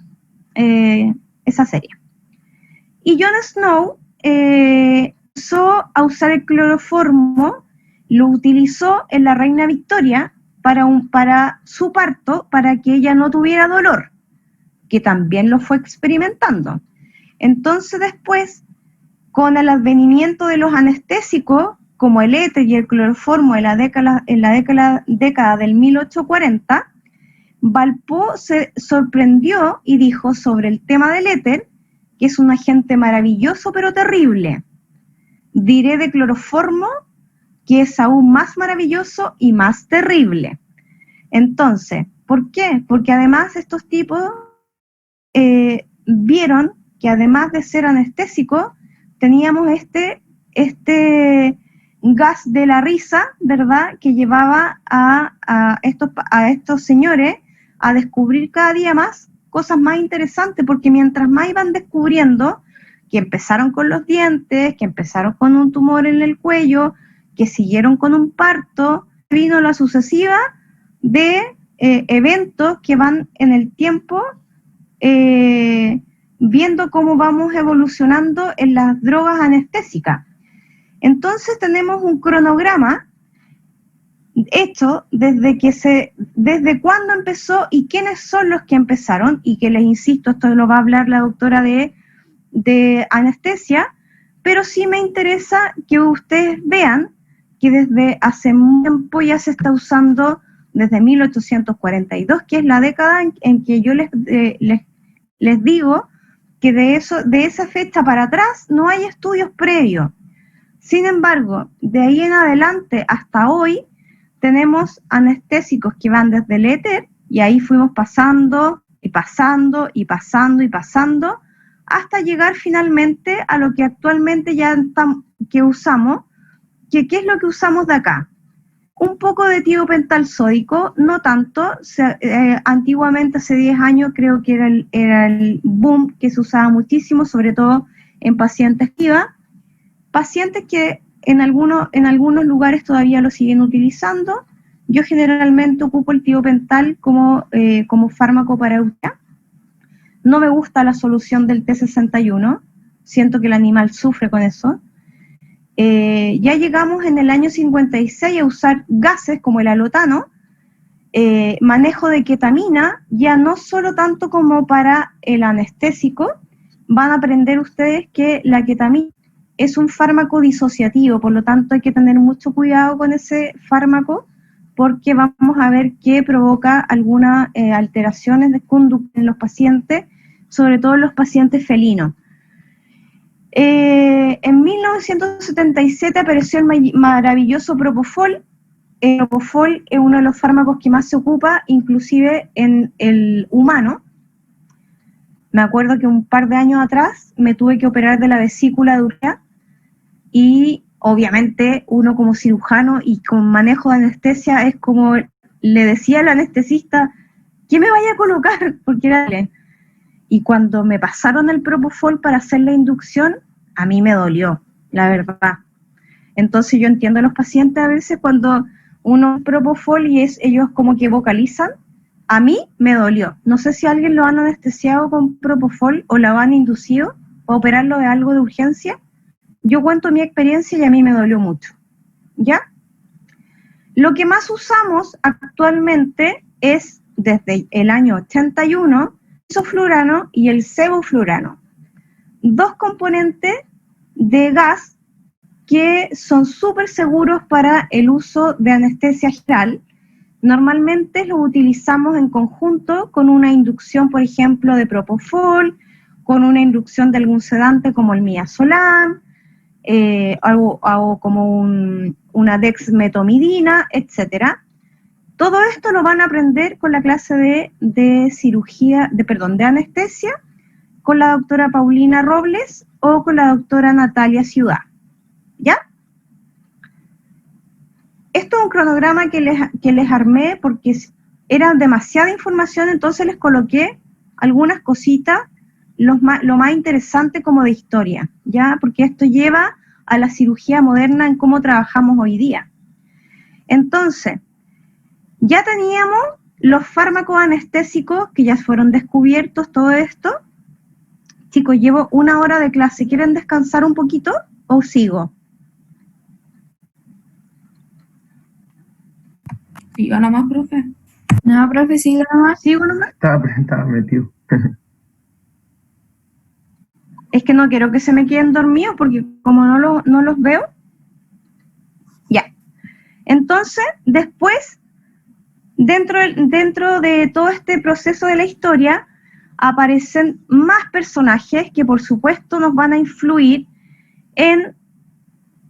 esa serie. Y Jon Snow empezó a usar el cloroformo, lo utilizó en la reina Victoria para su parto, para que ella no tuviera dolor, que también lo fue experimentando. Entonces después, con el advenimiento de los anestésicos, como el éter y el cloroformo en la década del 1840, Valpo se sorprendió y dijo sobre el tema del éter, que es un agente maravilloso pero terrible. Diré de cloroformo, que es aún más maravilloso y más terrible. Entonces, ¿por qué? Porque además estos tipos vieron que además de ser anestésico, teníamos este gas de la risa, ¿verdad?, que llevaba a estos señores a descubrir cada día más cosas más interesantes, porque mientras más iban descubriendo, que empezaron con los dientes, que empezaron con un tumor en el cuello, que siguieron con un parto, vino la sucesiva de eventos que van en el tiempo viendo cómo vamos evolucionando en las drogas anestésicas. Entonces tenemos un cronograma hecho desde cuándo empezó y quiénes son los que empezaron, y que les insisto, esto lo va a hablar la doctora de anestesia, pero sí me interesa que ustedes vean que desde hace tiempo ya se está usando, desde 1842, que es la década en que yo les les digo que de esa fecha para atrás no hay estudios previos. Sin embargo, de ahí en adelante hasta hoy tenemos anestésicos que van desde el éter, y ahí fuimos pasando y pasando y pasando y pasando hasta llegar finalmente a lo que actualmente que usamos. ¿Qué es lo que usamos de acá? Un poco de tiopental sódico, no tanto. Antiguamente, hace 10 años, creo que era el boom que se usaba muchísimo, sobre todo en pacientes IVA. Pacientes que en algunos lugares todavía lo siguen utilizando. Yo generalmente ocupo el tiopental como fármaco para UTIA. No me gusta la solución del T61, siento que el animal sufre con eso. Ya llegamos en el año 56 a usar gases como el alotano, manejo de ketamina, ya no solo tanto como para el anestésico. Van a aprender ustedes que la ketamina es un fármaco disociativo, por lo tanto hay que tener mucho cuidado con ese fármaco, porque vamos a ver que provoca algunas alteraciones de conducta en los pacientes, sobre todo en los pacientes felinos. En 1977 apareció el maravilloso Propofol. El Propofol es uno de los fármacos que más se ocupa, inclusive en el humano. Me acuerdo que un par de años atrás me tuve que operar de la vesícula de urea, y obviamente uno como cirujano y con manejo de anestesia es como le decía al anestesista, ¿qué me vaya a colocar? Porque era él. Y cuando me pasaron el Propofol para hacer la inducción, a mí me dolió, la verdad. Entonces yo entiendo a los pacientes a veces cuando uno Propofol y ellos como que vocalizan, a mí me dolió. No sé si alguien lo han anestesiado con Propofol o lo han inducido o operarlo de algo de urgencia. Yo cuento mi experiencia y a mí me dolió mucho, ¿ya? Lo que más usamos actualmente es, desde el año 81, el isoflurano y el sevoflurano. Dos componentes de gas que son súper seguros para el uso de anestesia general. Normalmente los utilizamos en conjunto con una inducción, por ejemplo, de Propofol, con una inducción de algún sedante como el midazolam, algo como una dexmetomidina, etc. Todo esto lo van a aprender con la clase de anestesia, con la doctora Paulina Robles o con la doctora Natalia Ciudad, ¿ya? Esto es un cronograma que les armé porque era demasiada información, entonces les coloqué algunas cositas, lo más interesante como de historia, ¿ya? Porque esto lleva a la cirugía moderna en cómo trabajamos hoy día. Entonces, ya teníamos los fármacos anestésicos que ya fueron descubiertos, todo esto. Chicos, llevo 1 hora de clase, ¿quieren descansar un poquito o sigo? Siga nomás, profe. No, profe, siga nomás. ¿Sigo nomás? Estaba metido. Es que no quiero que se me queden dormidos porque como no los veo. Ya. Entonces, después, dentro de todo este proceso de la historia, aparecen más personajes que por supuesto nos van a influir en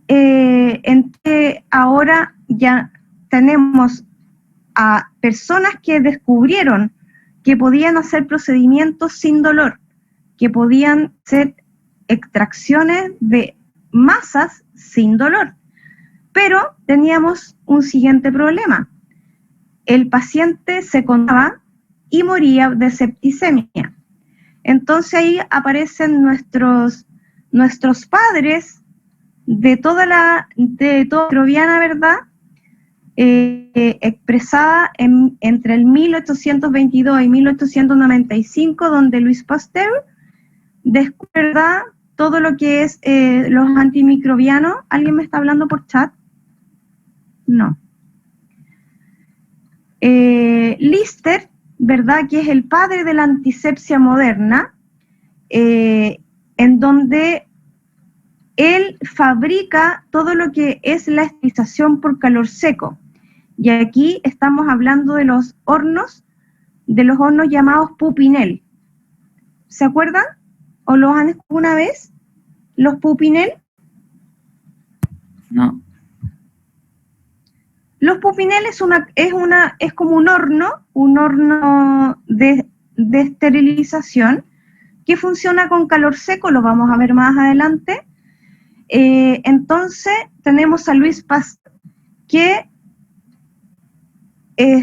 que ahora ya tenemos a personas que descubrieron que podían hacer procedimientos sin dolor, que podían hacer extracciones de masas sin dolor. Pero teníamos un siguiente problema. El paciente se contagiaba y moría de septicemia. Entonces ahí aparecen nuestros padres de toda microbiana, ¿verdad? Expresada entre el 1822 y 1895, donde Louis Pasteur descubre, ¿verdad?, todo lo que es los antimicrobianos. ¿Alguien me está hablando por chat? No. Lister, ¿verdad?, que es el padre de la antisepsia moderna, en donde él fabrica todo lo que es la esterilización por calor seco. Y aquí estamos hablando de los hornos llamados Pupinel. ¿Se acuerdan? ¿O los han escuchado una vez? ¿Los Pupinel? No. Los Pupinel es como un horno de esterilización que funciona con calor seco, lo vamos a ver más adelante. Entonces tenemos a Luis Pasteur, que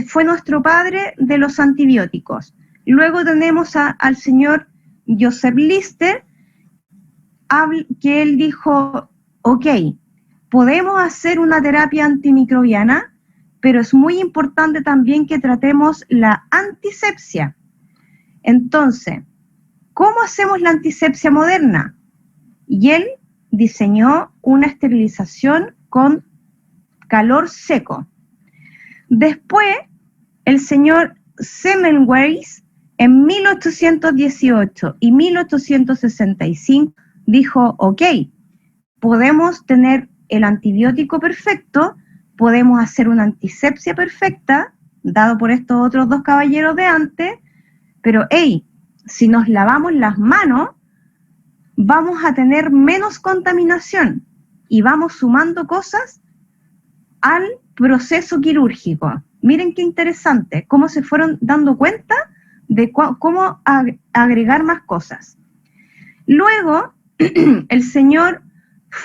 fue nuestro padre de los antibióticos. Luego tenemos al señor Joseph Lister, que él dijo, ok, podemos hacer una terapia antimicrobiana, pero es muy importante también que tratemos la antisepsia. Entonces, ¿cómo hacemos la antisepsia moderna? Y él diseñó una esterilización con calor seco. Después, el señor Semmelweis, en 1818 y 1865, dijo, ok, podemos tener el antibiótico perfecto, podemos hacer una antisepsia perfecta, dado por estos otros dos caballeros de antes, pero hey, si nos lavamos las manos, vamos a tener menos contaminación y vamos sumando cosas al proceso quirúrgico. Miren qué interesante, cómo se fueron dando cuenta de cómo agregar más cosas. Luego, el señor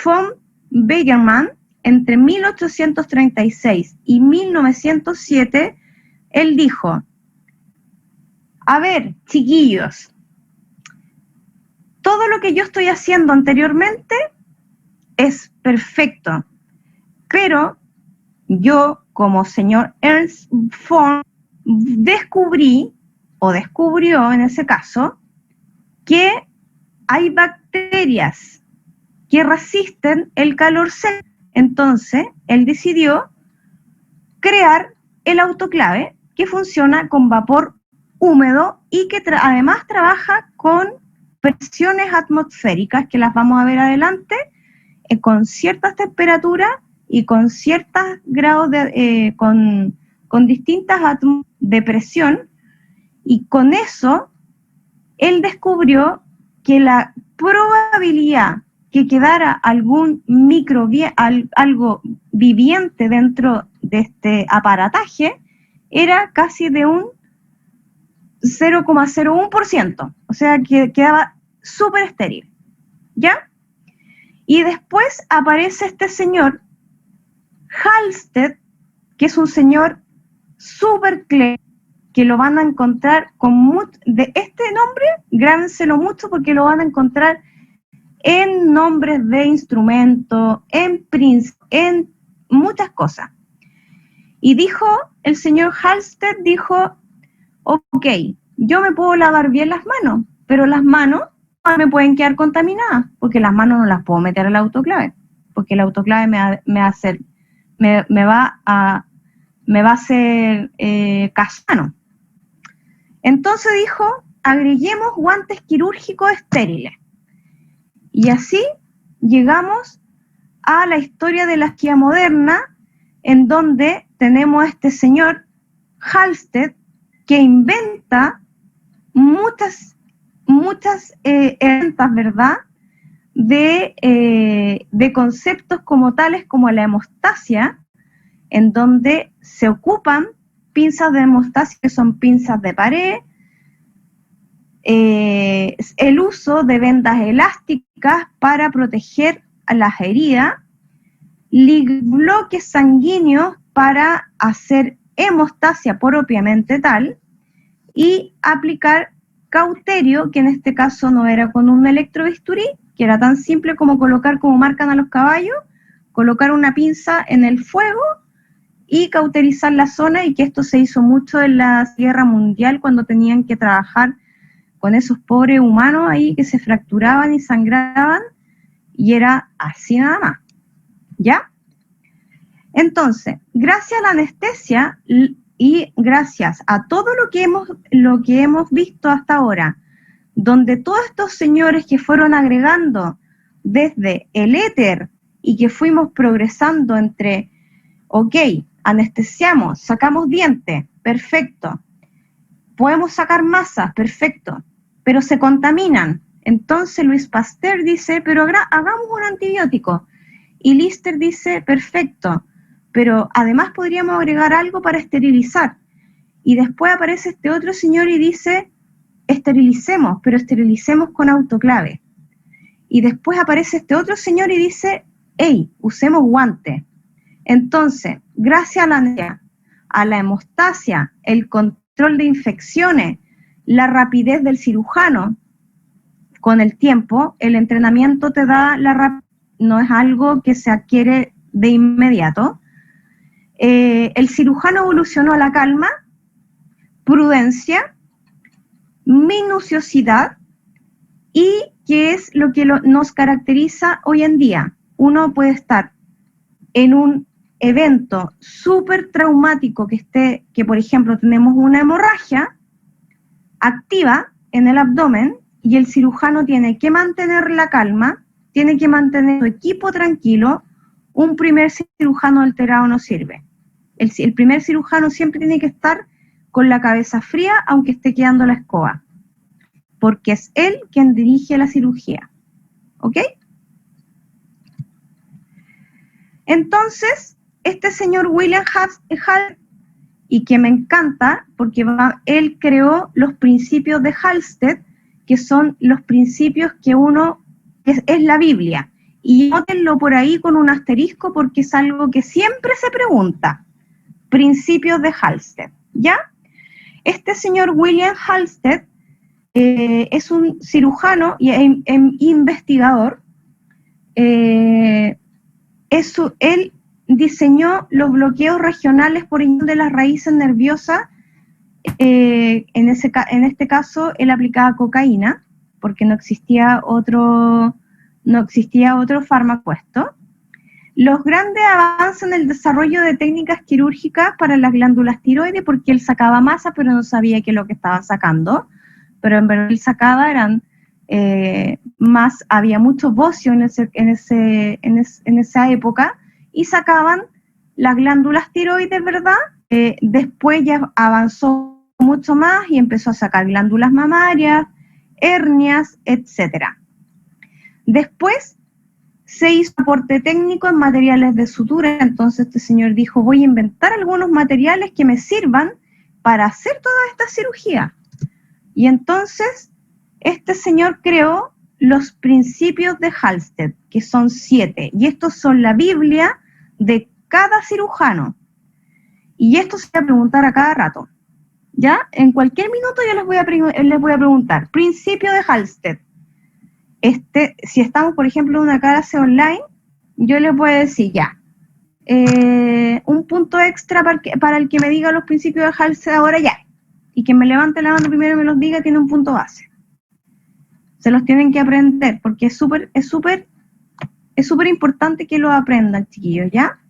von Begermann, entre 1836 y 1907, él dijo, a ver, chiquillos, todo lo que yo estoy haciendo anteriormente es perfecto, pero yo, como señor Ernst von, descubrió en ese caso, que hay bacterias que resisten el calor seco. Entonces, él decidió crear el autoclave que funciona con vapor húmedo y que además trabaja con presiones atmosféricas, que las vamos a ver adelante, con ciertas temperaturas y con ciertos grados con distintas de presión, y con eso él descubrió que la probabilidad que quedara algo viviente dentro de este aparataje era casi de un 0,01%, o sea que quedaba súper estéril, ¿ya? Y después aparece este señor Halsted, que es un señor súper clever, que lo van a encontrar de este nombre, grábenselo mucho porque lo van a encontrar en nombres de instrumentos, en muchas cosas. Y dijo, el señor Halsted dijo, ok, yo me puedo lavar bien las manos, pero las manos me pueden quedar contaminadas, porque las manos no las puedo meter al autoclave, porque el autoclave me va a hacer casano. Entonces dijo, agreguemos guantes quirúrgicos estériles. Y así llegamos a la historia de la esquía moderna, en donde tenemos a este señor Halsted, que inventa muchas herramientas, ¿verdad?, de conceptos como tales como la hemostasia, en donde se ocupan pinzas de hemostasia, que son pinzas de pared, el uso de vendas elásticas para proteger a las heridas, bloques sanguíneos para hacer hemostasia propiamente tal, y aplicar cauterio, que en este caso no era con un electrobisturí, que era tan simple como colocar, como marcan a los caballos, colocar una pinza en el fuego y cauterizar la zona, y que esto se hizo mucho en la Guerra Mundial, cuando tenían que trabajar con esos pobres humanos ahí que se fracturaban y sangraban, y era así nada más, ¿ya? Entonces, gracias a la anestesia y gracias a todo lo que hemos visto hasta ahora, donde todos estos señores que fueron agregando desde el éter y que fuimos progresando entre, ok, anestesiamos, sacamos dientes, perfecto, podemos sacar masas, perfecto, pero se contaminan. Entonces Luis Pasteur dice, pero hagamos un antibiótico. Y Lister dice, perfecto, pero además podríamos agregar algo para esterilizar. Y después aparece este otro señor y dice, esterilicemos, pero esterilicemos con autoclave. Y después aparece este otro señor y dice, hey, usemos guantes. Entonces, gracias a la hemostasia, el control de infecciones, la rapidez del cirujano, con el tiempo, el entrenamiento te da la rapidez, no es algo que se adquiere de inmediato. El cirujano evolucionó a la calma, prudencia, minuciosidad, y que es lo que nos caracteriza hoy en día. Uno puede estar en un evento súper traumático que por ejemplo tenemos una hemorragia activa en el abdomen y el cirujano tiene que mantener la calma, tiene que mantener su equipo tranquilo. Un primer cirujano alterado no sirve. El primer cirujano siempre tiene que estar con la cabeza fría aunque esté quedando la escoba, porque es él quien dirige la cirugía. ¿Ok? Entonces, este señor William Halsted, y que me encanta, porque él creó los principios de Halsted, que son los principios que es la Biblia. Y nótenlo por ahí con un asterisco, porque es algo que siempre se pregunta. Principios de Halsted, ¿ya? Este señor William Halsted es un cirujano y investigador. Él diseñó los bloqueos regionales por inyección de las raíces nerviosas. En este caso, él aplicaba cocaína, porque no existía otro fármaco esto. Los grandes avances en el desarrollo de técnicas quirúrgicas para las glándulas tiroides, porque él sacaba masa, pero no sabía qué es lo que estaba sacando. Pero en verdad él sacaba, había mucho bocio en esa época, y sacaban las glándulas tiroides, ¿verdad? Después ya avanzó mucho más y empezó a sacar glándulas mamarias, hernias, etc. Después se hizo aporte técnico en materiales de sutura. Entonces este señor dijo, voy a inventar algunos materiales que me sirvan para hacer toda esta cirugía. Y entonces este señor creó los principios de Halsted, que son 7, y estos son la Biblia de cada cirujano. Y esto se va a preguntar a cada rato, ¿ya? En cualquier minuto yo les voy a preguntar, principio de Halsted. Si estamos, por ejemplo, en una clase online, yo les voy a decir ya, un punto extra para el que me diga los principios de Halsted ahora ya, y quien me levante la mano primero y me los diga tiene un punto base. Se los tienen que aprender, porque es súper importante que lo aprendan, chiquillos, ¿ya?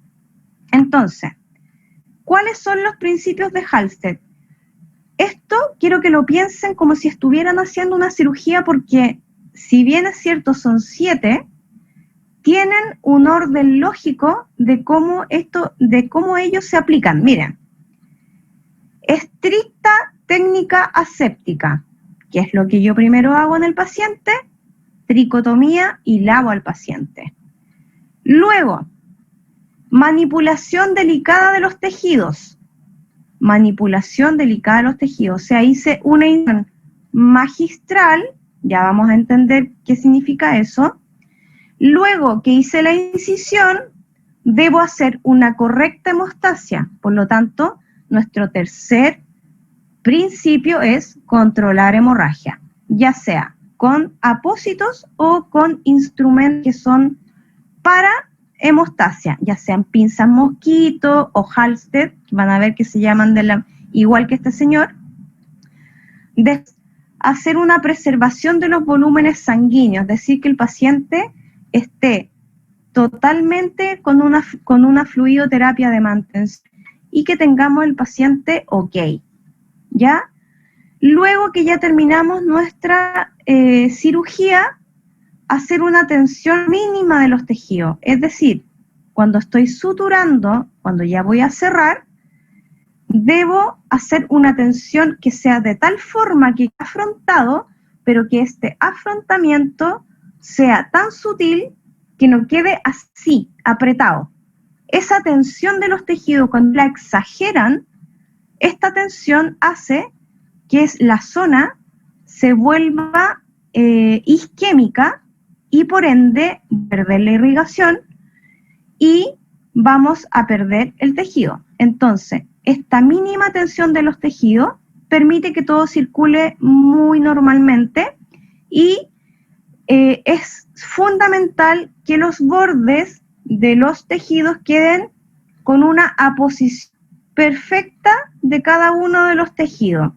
Entonces, ¿cuáles son los principios de Halsted? Esto quiero que lo piensen como si estuvieran haciendo una cirugía, porque si bien es cierto son 7, tienen un orden lógico de cómo ellos se aplican. Miren, estricta técnica aséptica, que es lo que yo primero hago en el paciente, tricotomía y lavo al paciente. Luego, manipulación delicada de los tejidos. O sea, hice una incisión magistral, ya vamos a entender qué significa eso. Luego que hice la incisión, debo hacer una correcta hemostasia. Por lo tanto, nuestro tercer principio es controlar hemorragia, ya sea con apósitos o con instrumentos que son para hemostasia, ya sean pinzas mosquito o Halsted, van a ver que se llaman igual que este señor. De hacer una preservación de los volúmenes sanguíneos, es decir, que el paciente esté totalmente con una fluidoterapia de mantención y que tengamos el paciente ok, ¿ya? Luego que ya terminamos nuestra cirugía, hacer una tensión mínima de los tejidos, es decir, cuando estoy suturando, cuando ya voy a cerrar, debo hacer una tensión que sea de tal forma que afrontado pero que este afrontamiento sea tan sutil que no quede así, apretado. Esa tensión de los tejidos, cuando la exageran, esta tensión hace que la zona se vuelva isquémica y por ende perder la irrigación y vamos a perder el tejido. Entonces, esta mínima tensión de los tejidos permite que todo circule muy normalmente y es fundamental que los bordes de los tejidos queden con una aposición perfecta de cada uno de los tejidos.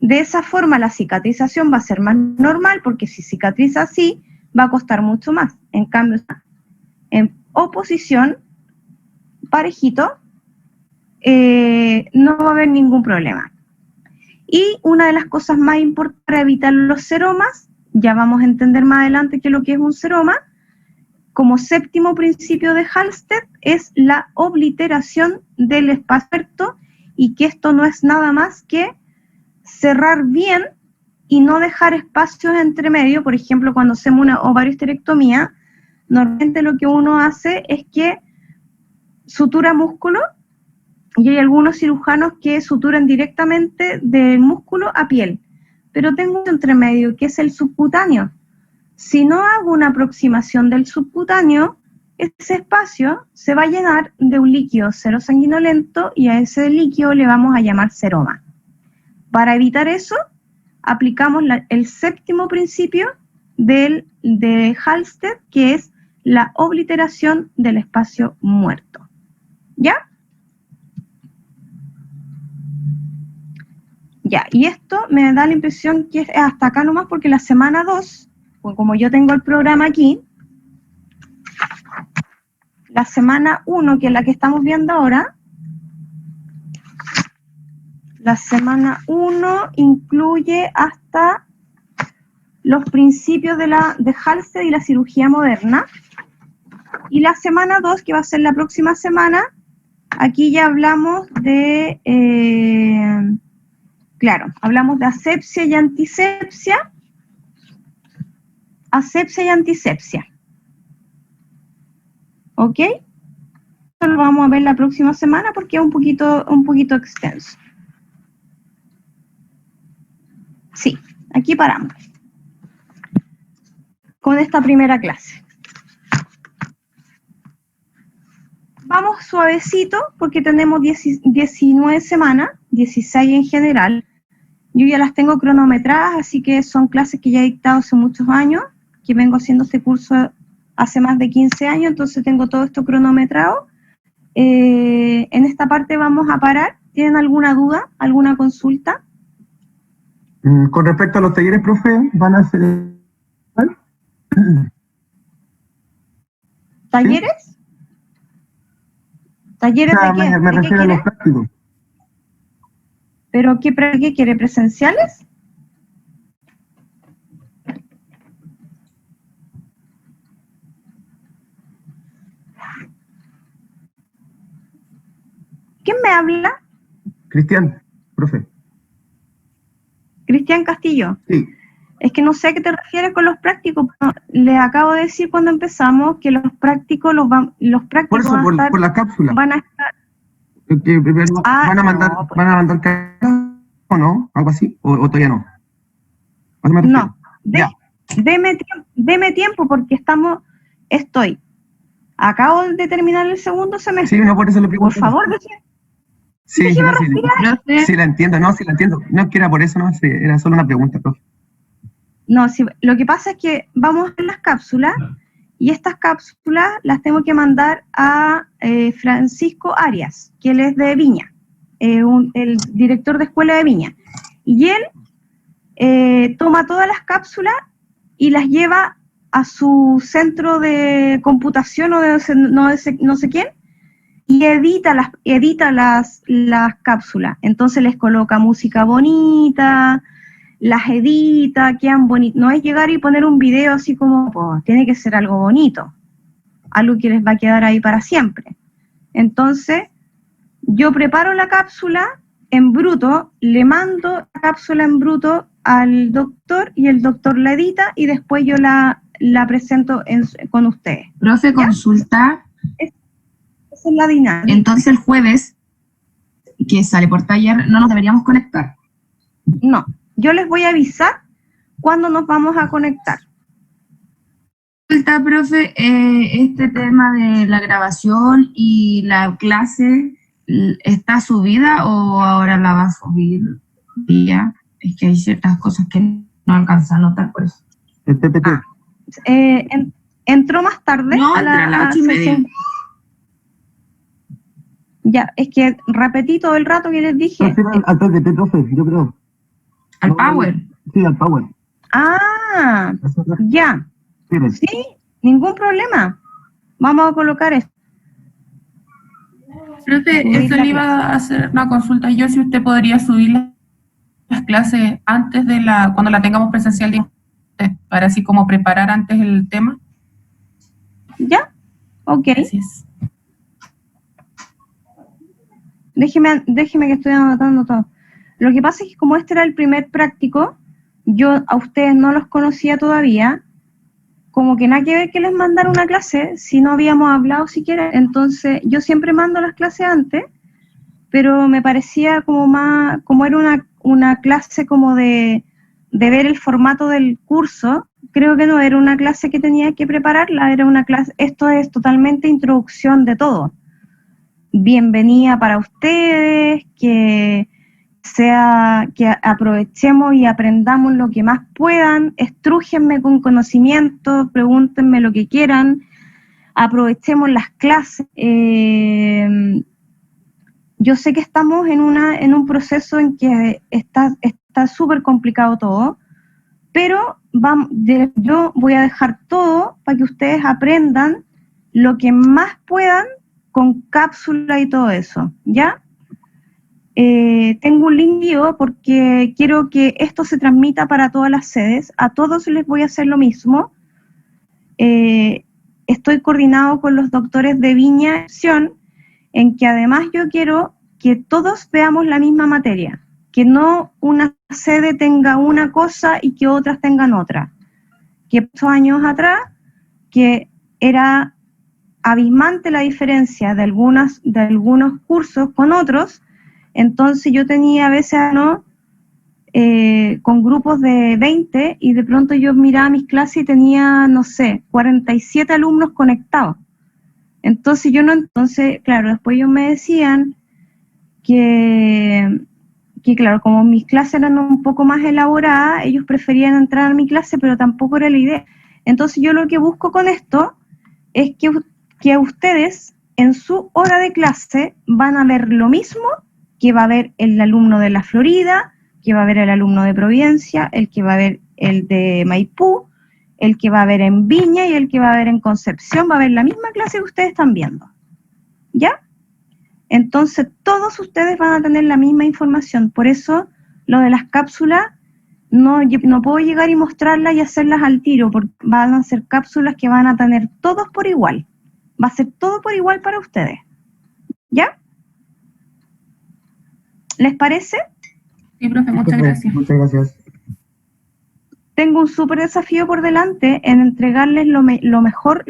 De esa forma la cicatrización va a ser más normal, porque si cicatriza así, va a costar mucho más. En cambio, en oposición, parejito, no va a haber ningún problema. Y una de las cosas más importantes para evitar los seromas, ya vamos a entender más adelante qué es lo que es un seroma, como séptimo principio de Halsted, es la obliteración del espacio abierto, y que esto no es nada más que cerrar bien y no dejar espacios entre medio. Por ejemplo, cuando hacemos una ovariohisterectomía, normalmente lo que uno hace es que sutura músculo, y hay algunos cirujanos que suturan directamente del músculo a piel, pero tengo un entre medio que es el subcutáneo. Si no hago una aproximación del subcutáneo, ese espacio se va a llenar de un líquido serosanguinolento y a ese líquido le vamos a llamar seroma. Para evitar eso, aplicamos el séptimo principio de Halsted, que es la obliteración del espacio muerto. ¿Ya? Ya, y esto me da la impresión que es hasta acá nomás, porque la semana 2, pues como yo tengo el programa aquí, la semana 1, que es la que estamos viendo ahora, la semana 1 incluye hasta los principios de Halsted y la cirugía moderna, y la semana 2, que va a ser la próxima semana, aquí ya hablamos de, claro, hablamos de asepsia y antisepsia, ¿ok? Esto lo vamos a ver la próxima semana porque es un poquito extenso. Sí, aquí paramos con esta primera clase. Vamos suavecito porque tenemos 19 semanas, 16 en general. Yo ya las tengo cronometradas, así que son clases que ya he dictado hace muchos años, que vengo haciendo este curso hace más de 15 años, entonces tengo todo esto cronometrado. En esta parte vamos a parar. ¿Tienen alguna duda, alguna consulta? Con respecto a los talleres, profe, ¿van a ser ¿Talleres? ¿Sí? ¿Talleres de qué? Me refiero a los prácticos. ¿Pero qué quiere? ¿Presenciales? ¿Quién me habla? Cristian, profe. Cristian Castillo. Sí. Es que no sé a qué te refieres con los prácticos. Les acabo de decir cuando empezamos que los prácticos, los prácticos Por eso, por la cápsula. van a estar... van a mandar, no, pues. ¿van a mandar o no? ¿Algo así? ¿O todavía no? No. Deme tiempo porque acabo de terminar el segundo semestre. Sí, no, por eso le pregunto. Por favor, decime. Sí, Déjeme no, respirar. sí, la entiendo, no, sí la entiendo. No es que era por eso, no, sí, era solo una pregunta, profe. No, sí, lo que pasa es que vamos a ver las cápsulas y estas cápsulas las tengo que mandar a Francisco Arias, que él es de Viña, el director de escuela de Viña. Y él toma todas las cápsulas y las lleva a su centro de computación o de no sé quién, y edita las cápsulas. Entonces les coloca música bonita, las edita, quedan bonitas. No es llegar y poner un video así como, pues, tiene que ser algo bonito, algo que les va a quedar ahí para siempre. Entonces, yo preparo la cápsula en bruto, le mando la cápsula en bruto al doctor y el doctor la edita y después yo la presento con ustedes. Profe, ¿Ya? consulta. Esa es la dinámica. Entonces el jueves, que sale por taller, no nos deberíamos conectar. No, yo les voy a avisar cuándo nos vamos a conectar. Consulta, profe, este tema de la grabación y la clase, ¿está subida o ahora la va a subir día? Es que hay ciertas cosas que no alcanza a notar por eso. El PPT. Entró más tarde. No, entra a las 8:30. Ya, es que repetí todo el rato que les dije. Al PPT, profe, yo creo. ¿Al Power? Sí, al Power. Ah, ya. Sí, ningún problema. Vamos a colocar esto. Profe, eso le iba a hacer una consulta yo, si usted podría subir las clases antes de cuando la tengamos presencial, para así como preparar antes el tema. ¿Ya? Ok. Gracias. Déjeme que estoy anotando todo. Lo que pasa es que como este era el primer práctico, yo a ustedes no los conocía todavía, como que nada que ver que les mandara una clase si no habíamos hablado siquiera. Entonces, yo siempre mando las clases antes, pero me parecía como era una clase como de ver el formato del curso, creo que no era una clase que tenía que prepararla, era una clase, esto es totalmente introducción de todo. Bienvenida para ustedes, que aprovechemos y aprendamos lo que más puedan, estrújenme con conocimiento, pregúntenme lo que quieran, aprovechemos las clases. Yo sé que estamos en un proceso en que está súper complicado todo, pero yo voy a dejar todo para que ustedes aprendan lo que más puedan con cápsula y todo eso, ¿ya? Tengo un link yo porque quiero que esto se transmita para todas las sedes. A todos les voy a hacer lo mismo. Estoy coordinado con los doctores de Viña, en que además yo quiero que todos veamos la misma materia, que no una sede tenga una cosa y que otras tengan otra. Que pasó años atrás, que era abismante la diferencia de algunos cursos con otros. Entonces yo tenía a veces con grupos de 20 y de pronto yo miraba mis clases y tenía, no sé, 47 alumnos conectados. Entonces claro, después ellos me decían que claro, como mis clases eran un poco más elaboradas, ellos preferían entrar a mi clase, pero tampoco era la idea. Entonces yo lo que busco con esto es que ustedes en su hora de clase van a ver lo mismo que va a ver el alumno de la Florida, que va a ver el alumno de Providencia, el que va a ver el de Maipú, el que va a ver en Viña y el que va a ver en Concepción, va a ver la misma clase que ustedes están viendo. ¿Ya? Entonces todos ustedes van a tener la misma información. Por eso lo de las cápsulas no puedo llegar y mostrarlas y hacerlas al tiro, porque van a ser cápsulas que van a tener todos por igual. Va a ser todo por igual para ustedes. ¿Ya? ¿Les parece? Sí, profe, muchas gracias. Muchas gracias. Tengo un súper desafío por delante en entregarles lo mejor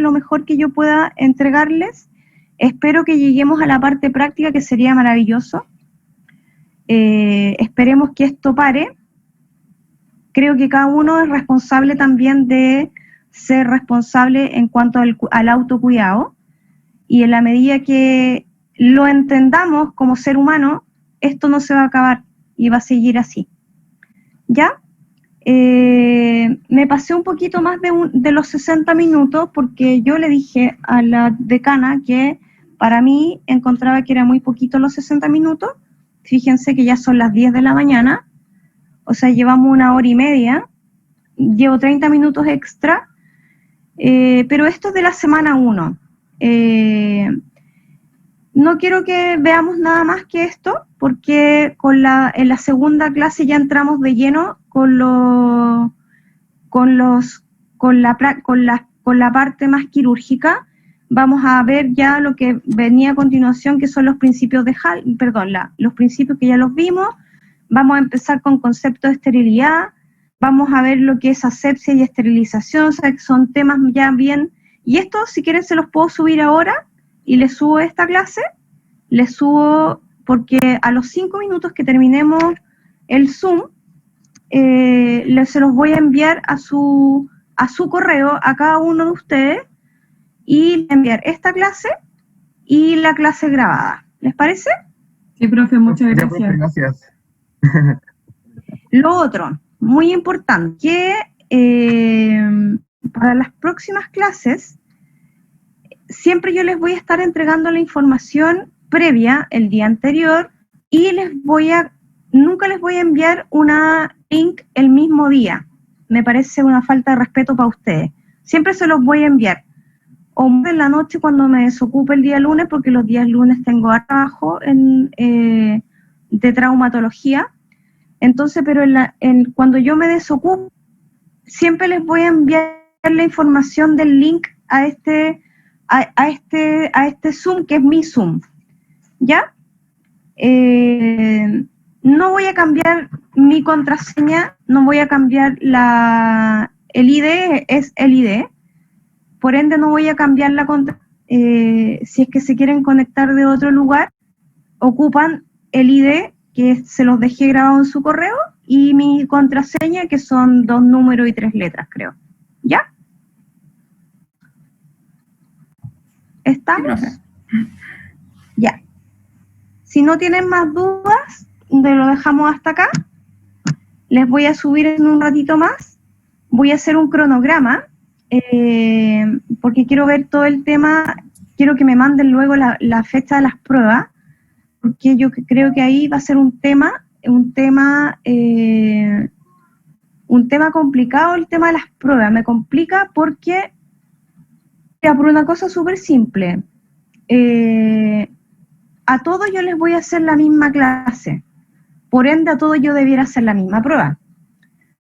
que yo pueda entregarles. Espero que lleguemos a la parte práctica, que sería maravilloso. Esperemos que esto pare. Creo que cada uno es responsable también de ser responsable en cuanto al autocuidado. Y en la medida que lo entendamos como ser humano, esto no se va a acabar y va a seguir así. ¿Ya? Me pasé un poquito más de los 60 minutos porque yo le dije a la decana que para mí encontraba que era muy poquito los 60 minutos. Fíjense que ya son las 10 de la mañana, o sea, llevamos 1 hora y media, llevo 30 minutos extra, pero esto es de la semana 1. No quiero que veamos nada más que esto, porque en la segunda clase ya entramos de lleno con la parte más quirúrgica. vamos a ver ya lo que venía a continuación, que son los principios de los principios que ya los vimos. Vamos a empezar con conceptos de esterilidad, vamos a ver lo que es asepsia y esterilización, o sea, que son temas ya bien, y esto, si quieren, se los puedo subir ahora, y les subo esta clase, les subo, porque a los 5 minutos que terminemos el Zoom, se los voy a enviar a su correo, a cada uno de ustedes, y enviar esta clase y la clase grabada. ¿Les parece? Sí, profe, muchas Ya, gracias. profe, gracias. Lo otro, muy importante, que para las próximas clases, siempre yo les voy a estar entregando la información previa el día anterior y nunca les voy a enviar una link el mismo día. Me parece una falta de respeto para ustedes. Siempre se los voy a enviar. O en la noche cuando me desocupe el día lunes, porque los días lunes tengo trabajo de traumatología. Entonces, pero cuando yo me desocupo, siempre les voy a enviar la información del link a este Zoom, que es mi Zoom. ¿Ya? No voy a cambiar mi contraseña, no voy a cambiar el ID, es el ID. Por ende, no voy a cambiar la contraseña. Si es que se quieren conectar de otro lugar, ocupan el ID, que se los dejé grabado en su correo, y mi contraseña, que son 2 números y 3 letras, creo. ¿Ya? ¿Estamos? Ya. Si no tienen más dudas, lo dejamos hasta acá. Les voy a subir en un ratito más. Voy a hacer un cronograma, porque quiero ver todo el tema, quiero que me manden luego la fecha de las pruebas, porque yo creo que ahí va a ser un tema complicado, el tema de las pruebas. Me complica porque, por una cosa súper simple, a todos yo les voy a hacer la misma clase, por ende a todos yo debiera hacer la misma prueba.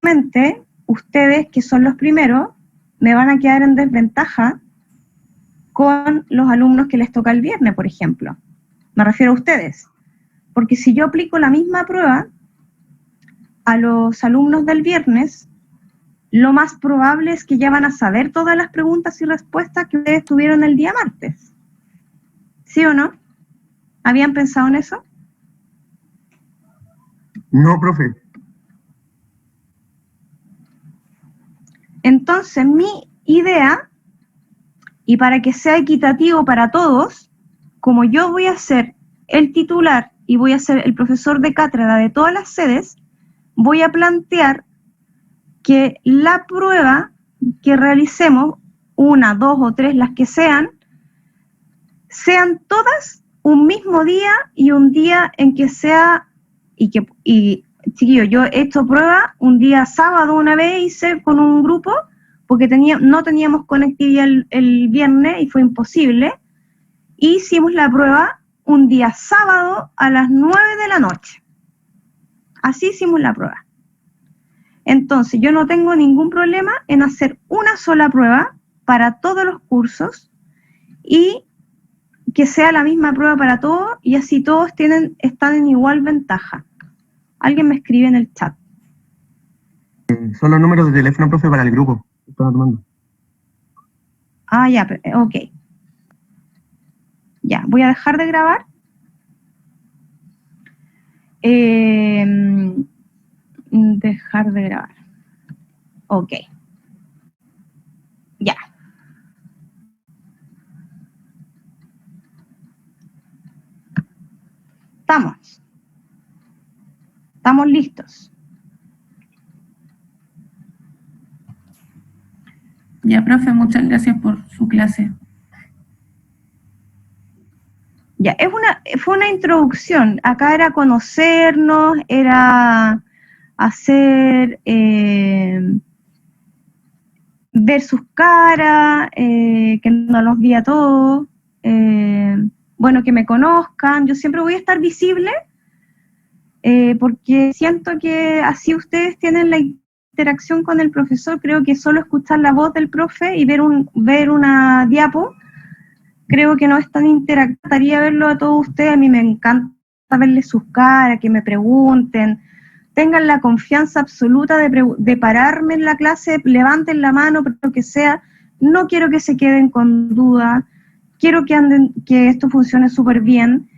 Realmente, ustedes, que son los primeros, me van a quedar en desventaja con los alumnos que les toca el viernes, por ejemplo. Me refiero a ustedes. Porque si yo aplico la misma prueba a los alumnos del viernes, lo más probable es que ya van a saber todas las preguntas y respuestas que ustedes tuvieron el día martes. ¿Sí o no? ¿Habían pensado en eso? No, profe. Entonces, mi idea, y para que sea equitativo para todos, como yo voy a ser el titular y voy a ser el profesor de cátedra de todas las sedes, voy a plantear que la prueba que realicemos, 1, 2 o 3, las que sean todas un mismo día y un día en que sea, y chiquillos, yo he hecho prueba un día sábado una vez, hice con un grupo, porque no teníamos conectividad el viernes y fue imposible, y hicimos la prueba un día sábado a las 9 de la noche. Así hicimos la prueba. Entonces, yo no tengo ningún problema en hacer una sola prueba para todos los cursos y que sea la misma prueba para todos, y así todos están en igual ventaja. Alguien me escribe en el chat. Son los números de teléfono, profe, para el grupo. Estaba tomando. Ah, ya, ok. Ya, voy a dejar de grabar. Dejar de grabar. Ok. Ya. Estamos listos. Ya, profe, muchas gracias por su clase. Ya, fue una introducción. Acá era conocernos, era hacer, ver sus caras, que no los vi a todos, bueno, que me conozcan. Yo siempre voy a estar visible, porque siento que así ustedes tienen la interacción con el profesor. Creo que solo escuchar la voz del profe y ver una diapo creo que no es tan interactaría verlo a todos ustedes. A mí me encanta verles sus caras, que me pregunten, tengan la confianza absoluta de pararme en la clase, levanten la mano, pero lo que sea. No quiero que se queden con duda, quiero que esto funcione súper bien.